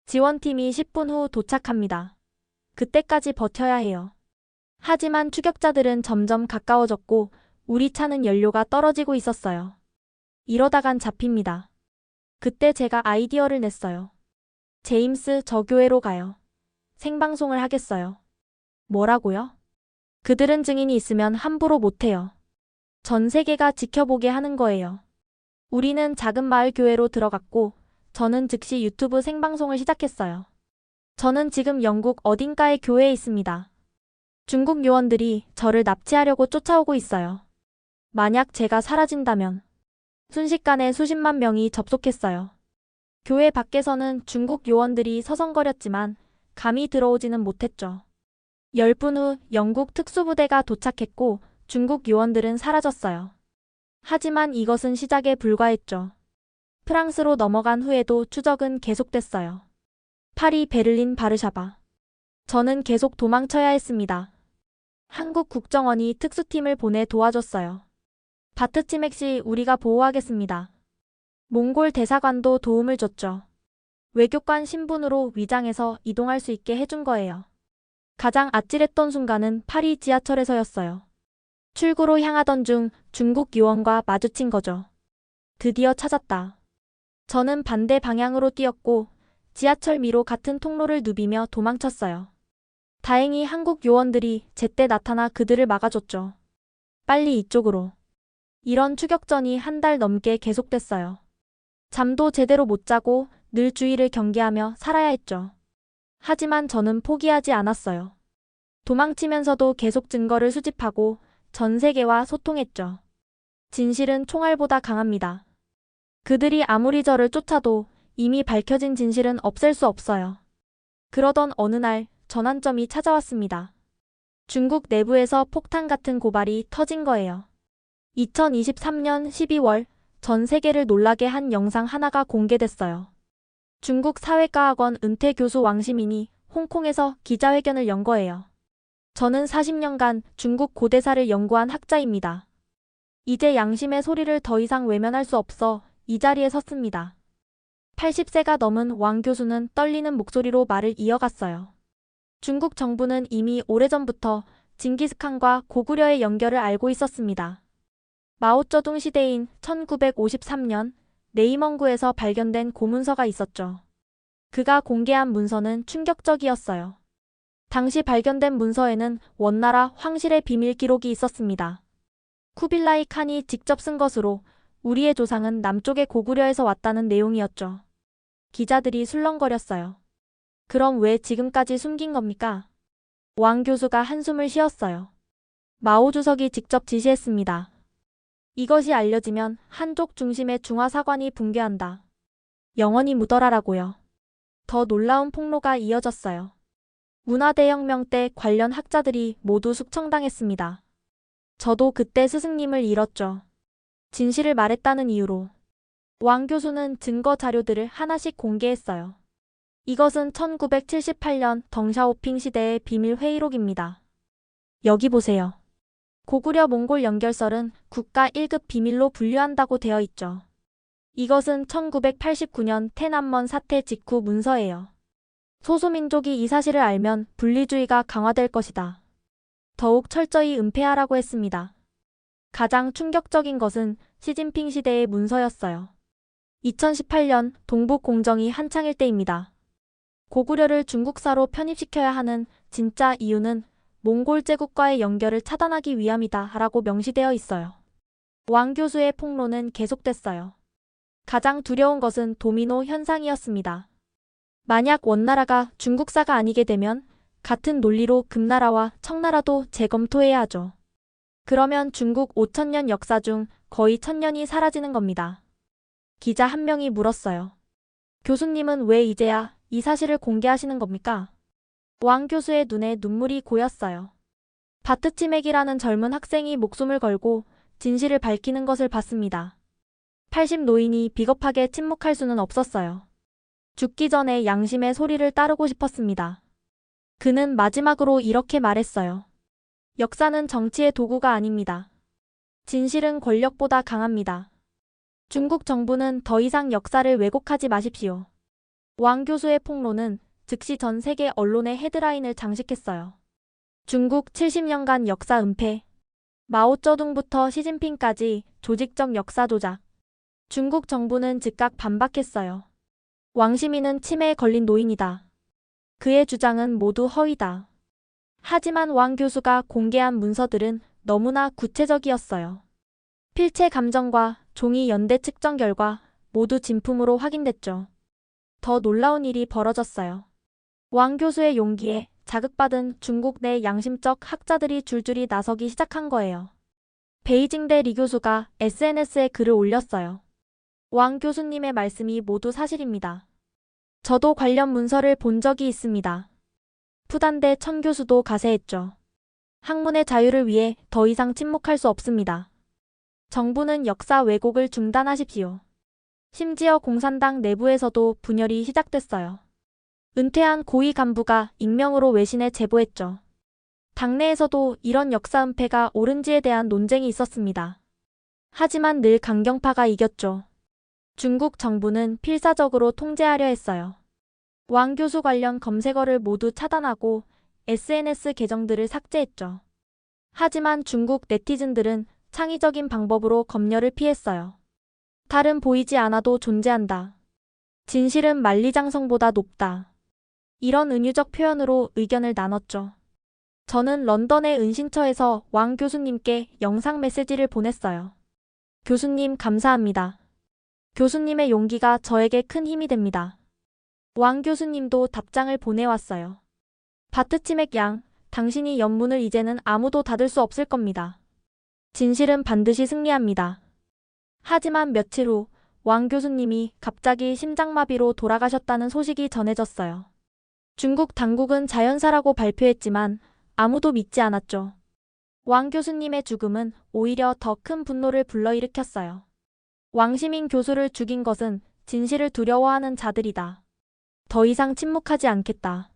지원팀이 10분 후 도착합니다. 그때까지 버텨야 해요. 하지만 추격자들은 점점 가까워졌고 우리 차는 연료가 떨어지고 있었어요. 이러다간 잡힙니다. 그때 제가 아이디어를 냈어요. 제임스, 저 교회로 가요. 생방송을 하겠어요. 뭐라고요? 그들은 증인이 있으면 함부로 못해요. 전 세계가 지켜보게 하는 거예요. 우리는 작은 마을 교회로 들어갔고 저는 즉시 유튜브 생방송을 시작했어요. 저는 지금 영국 어딘가의 교회에 있습니다. 중국 요원들이 저를 납치하려고 쫓아오고 있어요. 만약 제가 사라진다면 순식간에 수십만 명이 접속했어요. 교회 밖에서는 중국 요원들이 서성거렸지만 감히 들어오지는 못했죠. 10분 후 영국 특수부대가 도착했고 중국 요원들은 사라졌어요. 하지만 이것은 시작에 불과했죠. 프랑스로 넘어간 후에도 추적은 계속됐어요. 파리, 베를린, 바르샤바. 저는 계속 도망쳐야 했습니다. 한국 국정원이 특수팀을 보내 도와줬어요. 바트치맥 씨, 우리가 보호하겠습니다. 몽골 대사관도 도움을 줬죠. 외교관 신분으로 위장해서 이동할 수 있게 해준 거예요. 가장 아찔했던 순간은 파리 지하철에서였어요. 출구로 향하던 중 중국 요원과 마주친 거죠. 드디어 찾았다. 저는 반대 방향으로 뛰었고 지하철 미로 같은 통로를 누비며 도망쳤어요. 다행히 한국 요원들이 제때 나타나 그들을 막아줬죠. 빨리 이쪽으로. 이런 추격전이 1달 넘게 계속됐어요. 잠도 제대로 못 자고 늘 주의를 경계하며 살아야 했죠. 하지만 저는 포기하지 않았어요. 도망치면서도 계속 증거를 수집하고 전 세계와 소통했죠. 진실은 총알보다 강합니다. 그들이 아무리 저를 쫓아도 이미 밝혀진 진실은 없앨 수 없어요. 그러던 어느 날 전환점이 찾아왔습니다. 중국 내부에서 폭탄 같은 고발이 터진 거예요. 2023년 12월 전 세계를 놀라게 한 영상 하나가 공개됐어요. 중국 사회과학원 은퇴 교수 왕시민이 홍콩에서 기자회견을 연 거예요. 저는 40년간 중국 고대사를 연구한 학자입니다. 이제 양심의 소리를 더 이상 외면할 수 없어 이 자리에 섰습니다. 80세가 넘은 왕 교수는 떨리는 목소리로 말을 이어갔어요. 중국 정부는 이미 오래전부터 징기스칸과 고구려의 연결을 알고 있었습니다. 마오쩌둥 시대인 1953년 네이멍구에서 발견된 고문서가 있었죠. 그가 공개한 문서는 충격적이었어요. 당시 발견된 문서에는 원나라 황실의 비밀 기록이 있었습니다. 쿠빌라이 칸이 직접 쓴 것으로 우리의 조상은 남쪽의 고구려에서 왔다는 내용이었죠. 기자들이 술렁거렸어요. 그럼 왜 지금까지 숨긴 겁니까? 왕 교수가 한숨을 쉬었어요. 마오 주석이 직접 지시했습니다. 이것이 알려지면 한족 중심의 중화사관이 붕괴한다. 영원히 묻어라라고요. 더 놀라운 폭로가 이어졌어요. 문화대혁명 때 관련 학자들이 모두 숙청당했습니다. 저도 그때 스승님을 잃었죠. 진실을 말했다는 이유로. 왕 교수는 증거 자료들을 하나씩 공개했어요. 이것은 1978년 덩샤오핑 시대의 비밀 회의록입니다. 여기 보세요. 고구려 몽골 연결설은 국가 1급 비밀로 분류한다고 되어 있죠. 이것은 1989년 테난먼 사태 직후 문서예요. 소수민족이 이 사실을 알면 분리주의가 강화될 것이다. 더욱 철저히 은폐하라고 했습니다. 가장 충격적인 것은 시진핑 시대의 문서였어요. 2018년 동북 공정이 한창일 때입니다. 고구려를 중국사로 편입시켜야 하는 진짜 이유는 몽골 제국과의 연결을 차단하기 위함이다 라고 명시되어 있어요. 왕 교수의 폭로는 계속됐어요. 가장 두려운 것은 도미노 현상이었습니다. 만약 원나라가 중국사가 아니게 되면 같은 논리로 금나라와 청나라도 재검토해야 하죠. 그러면 중국 5천년 역사 중 거의 1,000년이 사라지는 겁니다. 기자 한 명이 물었어요. 교수님은 왜 이제야 이 사실을 공개하시는 겁니까? 왕 교수의 눈에 눈물이 고였어요. 바트치맥이라는 젊은 학생이 목숨을 걸고 진실을 밝히는 것을 봤습니다. 80 노인이 비겁하게 침묵할 수는 없었어요. 죽기 전에 양심의 소리를 따르고 싶었습니다. 그는 마지막으로 이렇게 말했어요. 역사는 정치의 도구가 아닙니다. 진실은 권력보다 강합니다. 중국 정부는 더 이상 역사를 왜곡하지 마십시오. 왕 교수의 폭로는 즉시 전 세계 언론의 헤드라인을 장식했어요. 중국 70년간 역사 은폐. 마오쩌둥부터 시진핑까지 조직적 역사 조작. 중국 정부는 즉각 반박했어요. 왕시민은 치매에 걸린 노인이다. 그의 주장은 모두 허위다. 하지만 왕 교수가 공개한 문서들은 너무나 구체적이었어요. 필체 감정과 종이 연대 측정 결과 모두 진품으로 확인됐죠. 더 놀라운 일이 벌어졌어요. 왕 교수의 용기에 자극받은 중국 내 양심적 학자들이 줄줄이 나서기 시작한 거예요. 베이징대 리 교수가 SNS에 글을 올렸어요. 왕 교수님의 말씀이 모두 사실입니다. 저도 관련 문서를 본 적이 있습니다. 푸단대 천 교수도 가세했죠. 학문의 자유를 위해 더 이상 침묵할 수 없습니다. 정부는 역사 왜곡을 중단하십시오. 심지어 공산당 내부에서도 분열이 시작됐어요. 은퇴한 고위 간부가 익명으로 외신에 제보했죠. 당내에서도 이런 역사 은폐가 옳은지에 대한 논쟁이 있었습니다. 하지만 늘 강경파가 이겼죠. 중국 정부는 필사적으로 통제하려 했어요. 왕 교수 관련 검색어를 모두 차단하고 SNS 계정들을 삭제했죠. 하지만 중국 네티즌들은 창의적인 방법으로 검열을 피했어요. 달은 보이지 않아도 존재한다. 진실은 만리장성보다 높다. 이런 은유적 표현으로 의견을 나눴죠. 저는 런던의 은신처에서 왕 교수님께 영상 메시지를 보냈어요. 교수님 감사합니다. 교수님의 용기가 저에게 큰 힘이 됩니다. 왕 교수님도 답장을 보내왔어요. 바트치맥 양, 당신이 연문을 이제는 아무도 닫을 수 없을 겁니다. 진실은 반드시 승리합니다. 하지만 며칠 후 왕 교수님이 갑자기 심장마비로 돌아가셨다는 소식이 전해졌어요. 중국 당국은 자연사라고 발표했지만 아무도 믿지 않았죠. 왕 교수님의 죽음은 오히려 더 큰 분노를 불러일으켰어요. 왕시민 교수를 죽인 것은 진실을 두려워하는 자들이다. 더 이상 침묵하지 않겠다.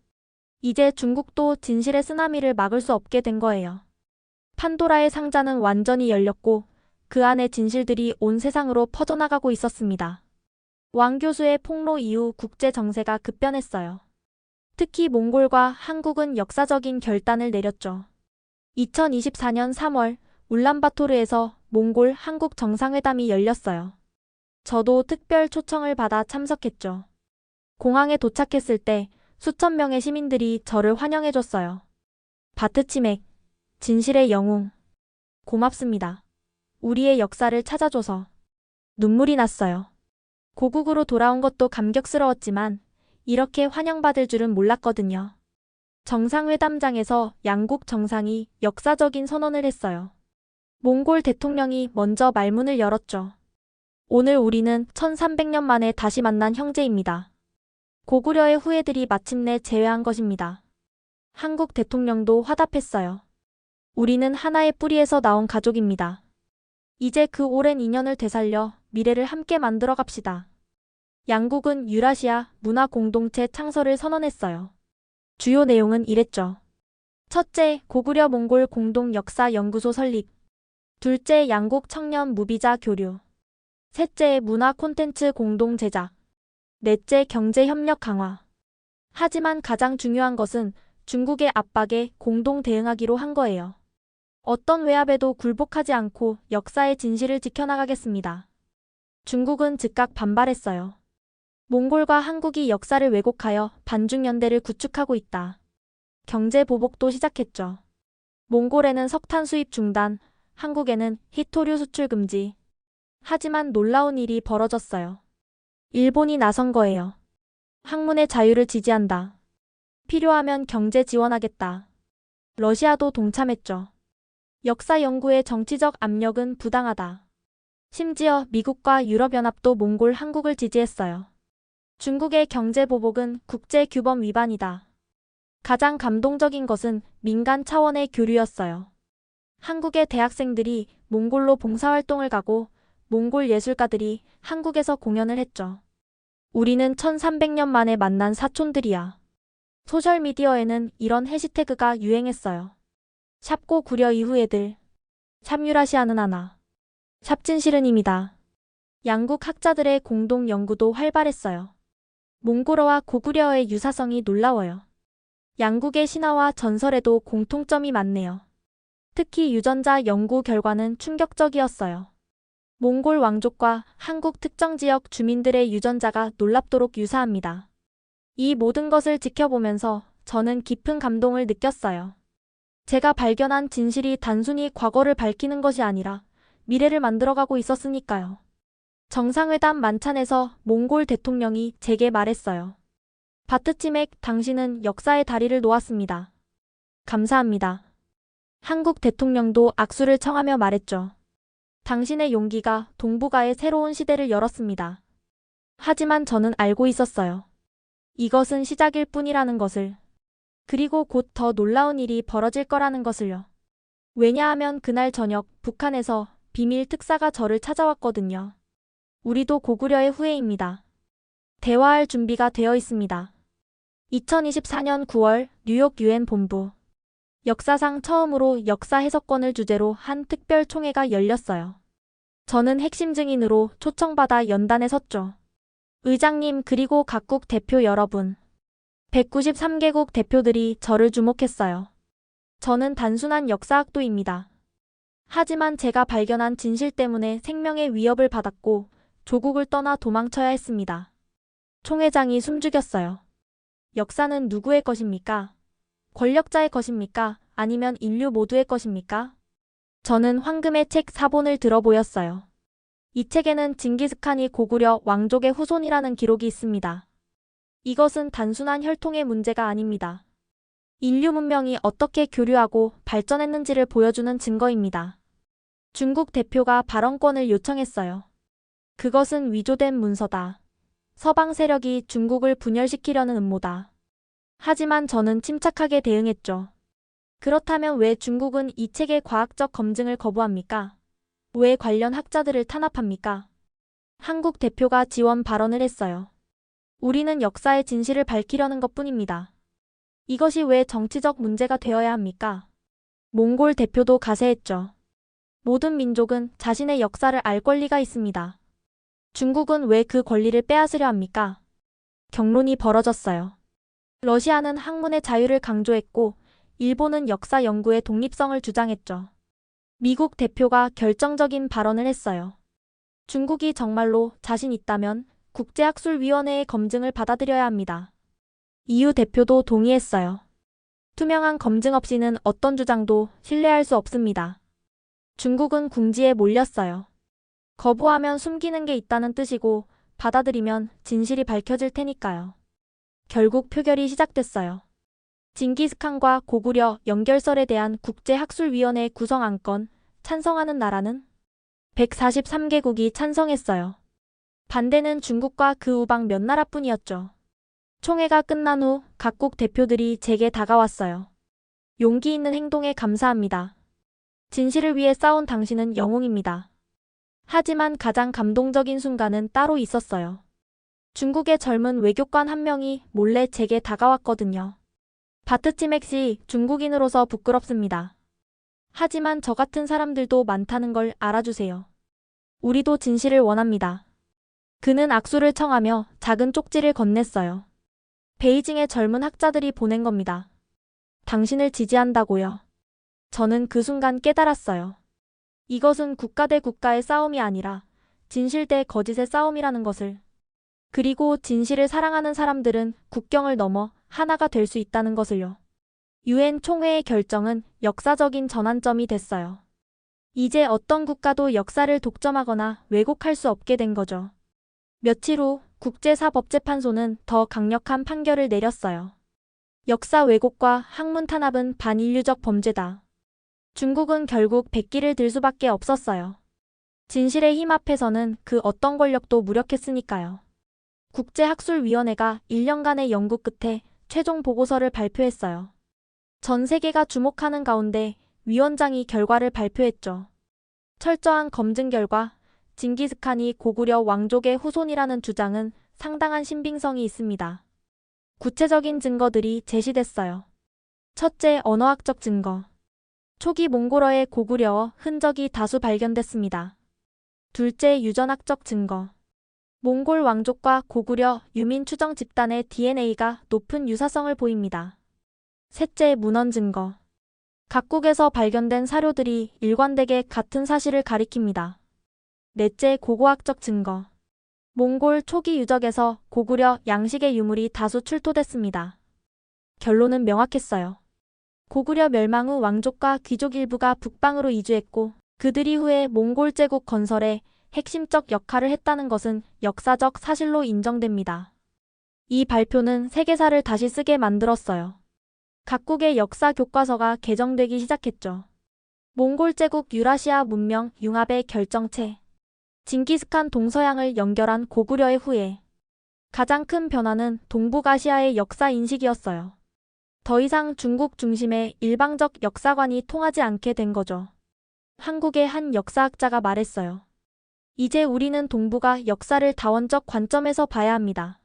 이제 중국도 진실의 쓰나미를 막을 수 없게 된 거예요. 판도라의 상자는 완전히 열렸고 그 안의 진실들이 온 세상으로 퍼져나가고 있었습니다. 왕 교수의 폭로 이후 국제 정세가 급변했어요. 특히 몽골과 한국은 역사적인 결단을 내렸죠. 2024년 3월 울란바토르에서 몽골 한국 정상회담이 열렸어요. 저도 특별 초청을 받아 참석했죠. 공항에 도착했을 때 수천 명의 시민들이 저를 환영해줬어요. 바트치맥, 진실의 영웅. 고맙습니다. 우리의 역사를 찾아줘서. 눈물이 났어요. 고국으로 돌아온 것도 감격스러웠지만 이렇게 환영받을 줄은 몰랐거든요. 정상회담장에서 양국 정상이 역사적인 선언을 했어요. 몽골 대통령이 먼저 말문을 열었죠. 오늘 우리는 1300년 만에 다시 만난 형제입니다. 고구려의 후예들이 마침내 제외한 것입니다. 한국 대통령도 화답했어요. 우리는 하나의 뿌리에서 나온 가족입니다. 이제 그 오랜 인연을 되살려 미래를 함께 만들어 갑시다. 양국은 유라시아 문화 공동체 창설을 선언했어요. 주요 내용은 이랬죠. 첫째, 고구려 몽골 공동 역사 연구소 설립. 둘째, 양국 청년 무비자 교류. 셋째, 문화 콘텐츠 공동 제작. 넷째, 경제 협력 강화. 하지만 가장 중요한 것은 중국의 압박에 공동 대응하기로 한 거예요. 어떤 외압에도 굴복하지 않고 역사의 진실을 지켜나가겠습니다. 중국은 즉각 반발했어요. 몽골과 한국이 역사를 왜곡하여 반중연대를 구축하고 있다. 경제 보복도 시작했죠. 몽골에는 석탄 수입 중단, 한국에는 히토류 수출 금지. 하지만 놀라운 일이 벌어졌어요. 일본이 나선 거예요. 학문의 자유를 지지한다. 필요하면 경제 지원하겠다. 러시아도 동참했죠. 역사 연구의 정치적 압력은 부당하다. 심지어 미국과 유럽연합도 몽골 한국을 지지했어요. 중국의 경제 보복은 국제 규범 위반이다. 가장 감동적인 것은 민간 차원의 교류였어요. 한국의 대학생들이 몽골로 봉사활동을 가고 몽골 예술가들이 한국에서 공연을 했죠. 우리는 1300년 만에 만난 사촌들이야. 소셜미디어에는 이런 해시태그가 유행했어요. 샵고 구려 이후애들. 샵유라시아는 하나. 샵진실은입니다. 양국 학자들의 공동 연구도 활발했어요. 몽골어와 고구려어의 유사성이 놀라워요. 양국의 신화와 전설에도 공통점이 많네요. 특히 유전자 연구 결과는 충격적이었어요. 몽골 왕족과 한국 특정 지역 주민들의 유전자가 놀랍도록 유사합니다. 이 모든 것을 지켜보면서 저는 깊은 감동을 느꼈어요. 제가 발견한 진실이 단순히 과거를 밝히는 것이 아니라 미래를 만들어가고 있었으니까요. 정상회담 만찬에서 몽골 대통령이 제게 말했어요. 바트치맥, 당신은 역사의 다리를 놓았습니다. 감사합니다. 한국 대통령도 악수를 청하며 말했죠. 당신의 용기가 동북아의 새로운 시대를 열었습니다. 하지만 저는 알고 있었어요. 이것은 시작일 뿐이라는 것을. 그리고 곧 더 놀라운 일이 벌어질 거라는 것을요. 왜냐하면 그날 저녁 북한에서 비밀 특사가 저를 찾아왔거든요. 우리도 고구려의 후예입니다. 대화할 준비가 되어 있습니다. 2024년 9월 뉴욕 유엔 본부. 역사상 처음으로 역사 해석권을 주제로 한 특별 총회가 열렸어요. 저는 핵심 증인으로 초청받아 연단에 섰죠. 의장님 그리고 각국 대표 여러분. 193개국 대표들이 저를 주목했어요. 저는 단순한 역사학도입니다. 하지만 제가 발견한 진실 때문에 생명의 위협을 받았고 조국을 떠나 도망쳐야 했습니다. 총회장이 숨죽였어요. 역사는 누구의 것입니까? 권력자의 것입니까? 아니면 인류 모두의 것입니까? 저는 황금의 책 4본을 들어 보였어요. 이 책에는 징기스칸이 고구려 왕족의 후손이라는 기록이 있습니다. 이것은 단순한 혈통의 문제가 아닙니다. 인류 문명이 어떻게 교류하고 발전했는지를 보여주는 증거입니다. 중국 대표가 발언권을 요청했어요. 그것은 위조된 문서다. 서방 세력이 중국을 분열시키려는 음모다. 하지만 저는 침착하게 대응했죠. 그렇다면 왜 중국은 이 책의 과학적 검증을 거부합니까? 왜 관련 학자들을 탄압합니까? 한국 대표가 지원 발언을 했어요. 우리는 역사의 진실을 밝히려는 것뿐입니다. 이것이 왜 정치적 문제가 되어야 합니까? 몽골 대표도 가세했죠. 모든 민족은 자신의 역사를 알 권리가 있습니다. 중국은 왜 그 권리를 빼앗으려 합니까? 경론이 벌어졌어요. 러시아는 학문의 자유를 강조했고 일본은 역사 연구의 독립성을 주장했죠. 미국 대표가 결정적인 발언을 했어요. 중국이 정말로 자신 있다면 국제학술위원회의 검증을 받아들여야 합니다. EU 대표도 동의했어요. 투명한 검증 없이는 어떤 주장도 신뢰할 수 없습니다. 중국은 궁지에 몰렸어요. 거부하면 숨기는 게 있다는 뜻이고 받아들이면 진실이 밝혀질 테니까요. 결국 표결이 시작됐어요. 징기스칸과 고구려 연결설에 대한 국제학술위원회 구성 안건 찬성하는 나라는 143개국이 찬성했어요. 반대는 중국과 그 우방 몇 나라뿐이었죠. 총회가 끝난 후 각국 대표들이 제게 다가왔어요. 용기 있는 행동에 감사합니다. 진실을 위해 싸운 당신은 영웅입니다. 하지만 가장 감동적인 순간은 따로 있었어요. 중국의 젊은 외교관 한 명이 몰래 제게 다가왔거든요. 바트치맥 씨, 중국인으로서 부끄럽습니다. 하지만 저 같은 사람들도 많다는 걸 알아주세요. 우리도 진실을 원합니다. 그는 악수를 청하며 작은 쪽지를 건넸어요. 베이징의 젊은 학자들이 보낸 겁니다. 당신을 지지한다고요. 저는 그 순간 깨달았어요. 이것은 국가 대 국가의 싸움이 아니라 진실 대 거짓의 싸움이라는 것을. 그리고 진실을 사랑하는 사람들은 국경을 넘어 하나가 될 수 있다는 것을요. 유엔 총회의 결정은 역사적인 전환점이 됐어요. 이제 어떤 국가도 역사를 독점하거나 왜곡할 수 없게 된 거죠. 며칠 후 국제사법재판소는 더 강력한 판결을 내렸어요. 역사 왜곡과 학문 탄압은 반인류적 범죄다. 중국은 결국 백기를 들 수밖에 없었어요. 진실의 힘 앞에서는 그 어떤 권력도 무력했으니까요. 국제학술위원회가 1년간의 연구 끝에 최종 보고서를 발표했어요. 전 세계가 주목하는 가운데 위원장이 결과를 발표했죠. 철저한 검증 결과 징기스칸이 고구려 왕족의 후손이라는 주장은 상당한 신빙성이 있습니다. 구체적인 증거들이 제시됐어요. 첫째, 언어학적 증거. 초기 몽골어의 고구려어 흔적이 다수 발견됐습니다. 둘째, 유전학적 증거. 몽골 왕족과 고구려 유민 추정 집단의 DNA가 높은 유사성을 보입니다. 셋째, 문헌 증거. 각국에서 발견된 사료들이 일관되게 같은 사실을 가리킵니다. 넷째, 고고학적 증거. 몽골 초기 유적에서 고구려 양식의 유물이 다수 출토됐습니다. 결론은 명확했어요. 고구려 멸망 후 왕족과 귀족 일부가 북방으로 이주했고 그들이 후에 몽골 제국 건설에 핵심적 역할을 했다는 것은 역사적 사실로 인정됩니다. 이 발표는 세계사를 다시 쓰게 만들었어요. 각국의 역사 교과서가 개정되기 시작했죠. 몽골 제국 유라시아 문명 융합의 결정체. 징기스칸 동서양을 연결한 고구려의 후예. 가장 큰 변화는 동북아시아의 역사 인식이었어요. 더 이상 중국 중심의 일방적 역사관이 통하지 않게 된 거죠. 한국의 한 역사학자가 말했어요. 이제 우리는 동북아 역사를 다원적 관점에서 봐야 합니다.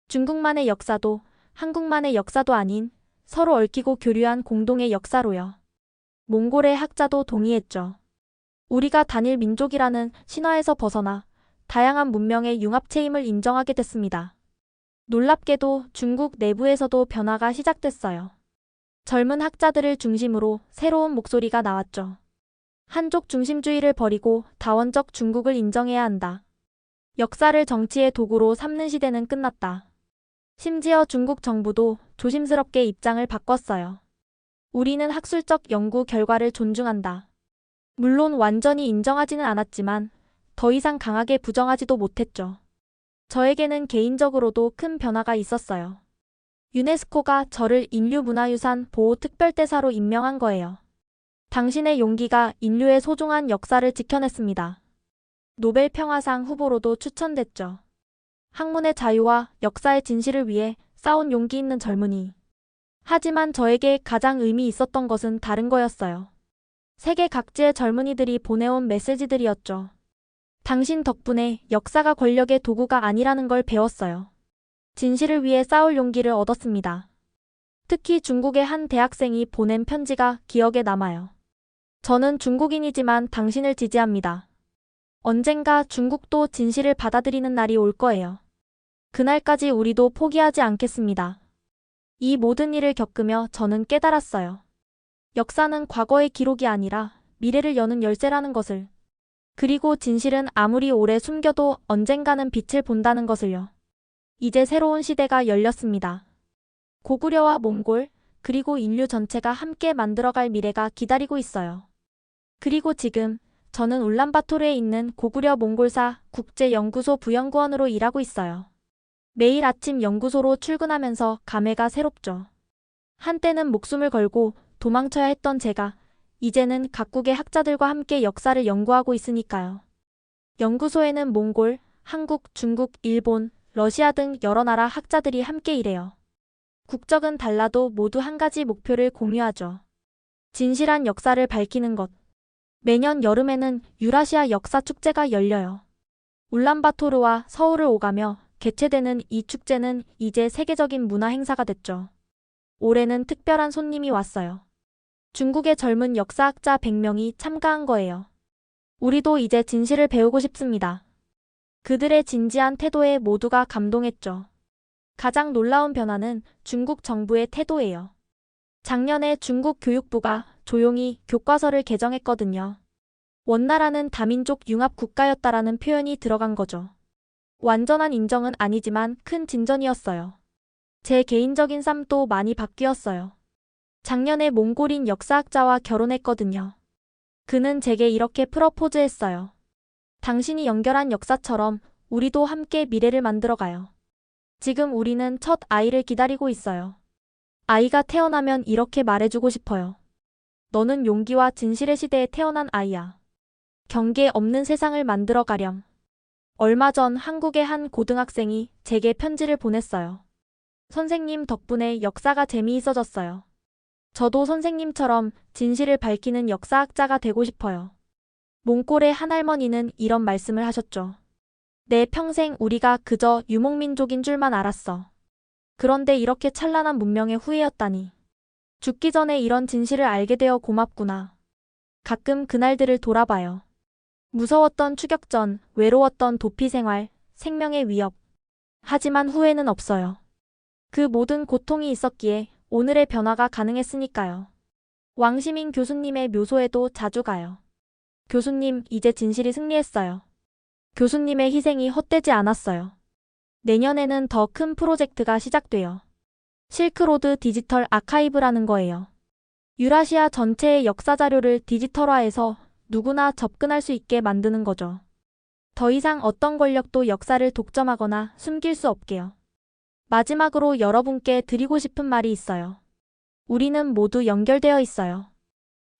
중국만의 역사도 한국만의 역사도 아닌 서로 얽히고 교류한 공동의 역사로요. 몽골의 학자도 동의했죠. 우리가 단일 민족이라는 신화에서 벗어나 다양한 문명의 융합체임을 인정하게 됐습니다. 놀랍게도 중국 내부에서도 변화가 시작됐어요. 젊은 학자들을 중심으로 새로운 목소리가 나왔죠. 한족 중심주의를 버리고 다원적 중국을 인정해야 한다. 역사를 정치의 도구로 삼는 시대는 끝났다. 심지어 중국 정부도 조심스럽게 입장을 바꿨어요. 우리는 학술적 연구 결과를 존중한다. 물론 완전히 인정하지는 않았지만 더 이상 강하게 부정하지도 못했죠. 저에게는 개인적으로도 큰 변화가 있었어요. 유네스코가 저를 인류문화유산 보호특별대사로 임명한 거예요. 당신의 용기가 인류의 소중한 역사를 지켜냈습니다. 노벨 평화상 후보로도 추천됐죠. 학문의 자유와 역사의 진실을 위해 싸운 용기 있는 젊은이. 하지만 저에게 가장 의미 있었던 것은 다른 거였어요. 세계 각지의 젊은이들이 보내온 메시지들이었죠. 당신 덕분에 역사가 권력의 도구가 아니라는 걸 배웠어요. 진실을 위해 싸울 용기를 얻었습니다. 특히 중국의 한 대학생이 보낸 편지가 기억에 남아요. 저는 중국인이지만 당신을 지지합니다. 언젠가 중국도 진실을 받아들이는 날이 올 거예요. 그날까지 우리도 포기하지 않겠습니다. 이 모든 일을 겪으며 저는 깨달았어요. 역사는 과거의 기록이 아니라 미래를 여는 열쇠라는 것을. 그리고 진실은 아무리 오래 숨겨도 언젠가는 빛을 본다는 것을요. 이제 새로운 시대가 열렸습니다. 고구려와 몽골, 그리고 인류 전체가 함께 만들어갈 미래가 기다리고 있어요. 그리고 지금 저는 울란바토르에 있는 고구려 몽골사 국제연구소 부연구원으로 일하고 있어요. 매일 아침 연구소로 출근하면서 감회가 새롭죠. 한때는 목숨을 걸고 도망쳐야 했던 제가 이제는 각국의 학자들과 함께 역사를 연구하고 있으니까요. 연구소에는 몽골, 한국, 중국, 일본, 러시아 등 여러 나라 학자들이 함께 일해요. 국적은 달라도 모두 한 가지 목표를 공유하죠. 진실한 역사를 밝히는 것. 매년 여름에는 유라시아 역사 축제가 열려요. 울란바토르와 서울을 오가며 개최되는 이 축제는 이제 세계적인 문화 행사가 됐죠. 올해는 특별한 손님이 왔어요. 중국의 젊은 역사학자 100명이 참가한 거예요. 우리도 이제 진실을 배우고 싶습니다. 그들의 진지한 태도에 모두가 감동했죠. 가장 놀라운 변화는 중국 정부의 태도예요. 작년에 중국 교육부가 조용히 교과서를 개정했거든요. 원나라는 다민족 융합 국가였다라는 표현이 들어간 거죠. 완전한 인정은 아니지만 큰 진전이었어요. 제 개인적인 삶도 많이 바뀌었어요. 작년에 몽골인 역사학자와 결혼했거든요. 그는 제게 이렇게 프러포즈했어요. 당신이 연결한 역사처럼 우리도 함께 미래를 만들어가요. 지금 우리는 첫 아이를 기다리고 있어요. 아이가 태어나면 이렇게 말해주고 싶어요. 너는 용기와 진실의 시대에 태어난 아이야. 경계 없는 세상을 만들어 가렴. 얼마 전 한국의 한 고등학생이 제게 편지를 보냈어요. 선생님 덕분에 역사가 재미있어졌어요. 저도 선생님처럼 진실을 밝히는 역사학자가 되고 싶어요. 몽골의 한 할머니는 이런 말씀을 하셨죠. 내 평생 우리가 그저 유목민족인 줄만 알았어. 그런데 이렇게 찬란한 문명의 후예였다니. 죽기 전에 이런 진실을 알게 되어 고맙구나. 가끔 그날들을 돌아봐요. 무서웠던 추격전, 외로웠던 도피 생활, 생명의 위협. 하지만 후회는 없어요. 그 모든 고통이 있었기에 오늘의 변화가 가능했으니까요. 왕시민 교수님의 묘소에도 자주 가요. 교수님, 이제 진실이 승리했어요. 교수님의 희생이 헛되지 않았어요. 내년에는 더 큰 프로젝트가 시작돼요. 실크로드 디지털 아카이브라는 거예요. 유라시아 전체의 역사 자료를 디지털화해서 누구나 접근할 수 있게 만드는 거죠. 더 이상 어떤 권력도 역사를 독점하거나 숨길 수 없게요. 마지막으로 여러분께 드리고 싶은 말이 있어요. 우리는 모두 연결되어 있어요.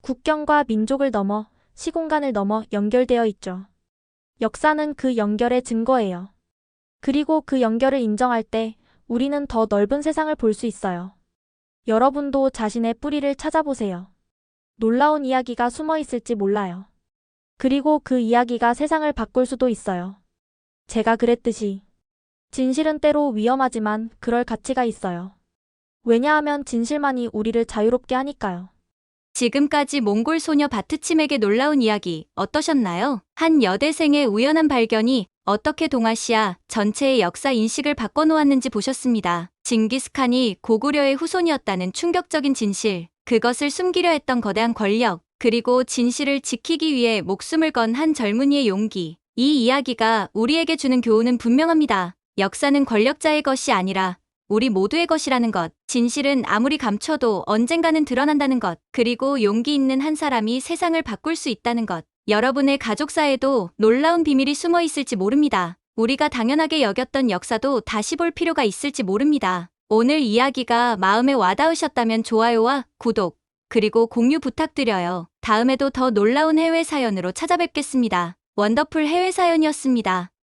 국경과 민족을 넘어, 시공간을 넘어 연결되어 있죠. 역사는 그 연결의 증거예요. 그리고 그 연결을 인정할 때 우리는 더 넓은 세상을 볼 수 있어요. 여러분도 자신의 뿌리를 찾아보세요. 놀라운 이야기가 숨어 있을지 몰라요. 그리고 그 이야기가 세상을 바꿀 수도 있어요. 제가 그랬듯이. 진실은 때로 위험하지만 그럴 가치가 있어요. 왜냐하면 진실만이 우리를 자유롭게 하니까요. 지금까지 몽골 소녀 바트침에게 놀라운 이야기 어떠셨나요? 한 여대생의 우연한 발견이 어떻게 동아시아 전체의 역사 인식을 바꿔놓았는지 보셨습니다. 징기스칸이 고구려의 후손이었다는 충격적인 진실, 그것을 숨기려 했던 거대한 권력, 그리고 진실을 지키기 위해 목숨을 건 한 젊은이의 용기. 이 이야기가 우리에게 주는 교훈은 분명합니다. 역사는 권력자의 것이 아니라 우리 모두의 것이라는 것, 진실은 아무리 감춰도 언젠가는 드러난다는 것, 그리고 용기 있는 한 사람이 세상을 바꿀 수 있다는 것. 여러분의 가족사에도 놀라운 비밀이 숨어 있을지 모릅니다. 우리가 당연하게 여겼던 역사도 다시 볼 필요가 있을지 모릅니다. 오늘 이야기가 마음에 와닿으셨다면 좋아요와 구독, 그리고 공유 부탁드려요. 다음에도 더 놀라운 해외 사연으로 찾아뵙겠습니다. 원더풀 해외 사연이었습니다.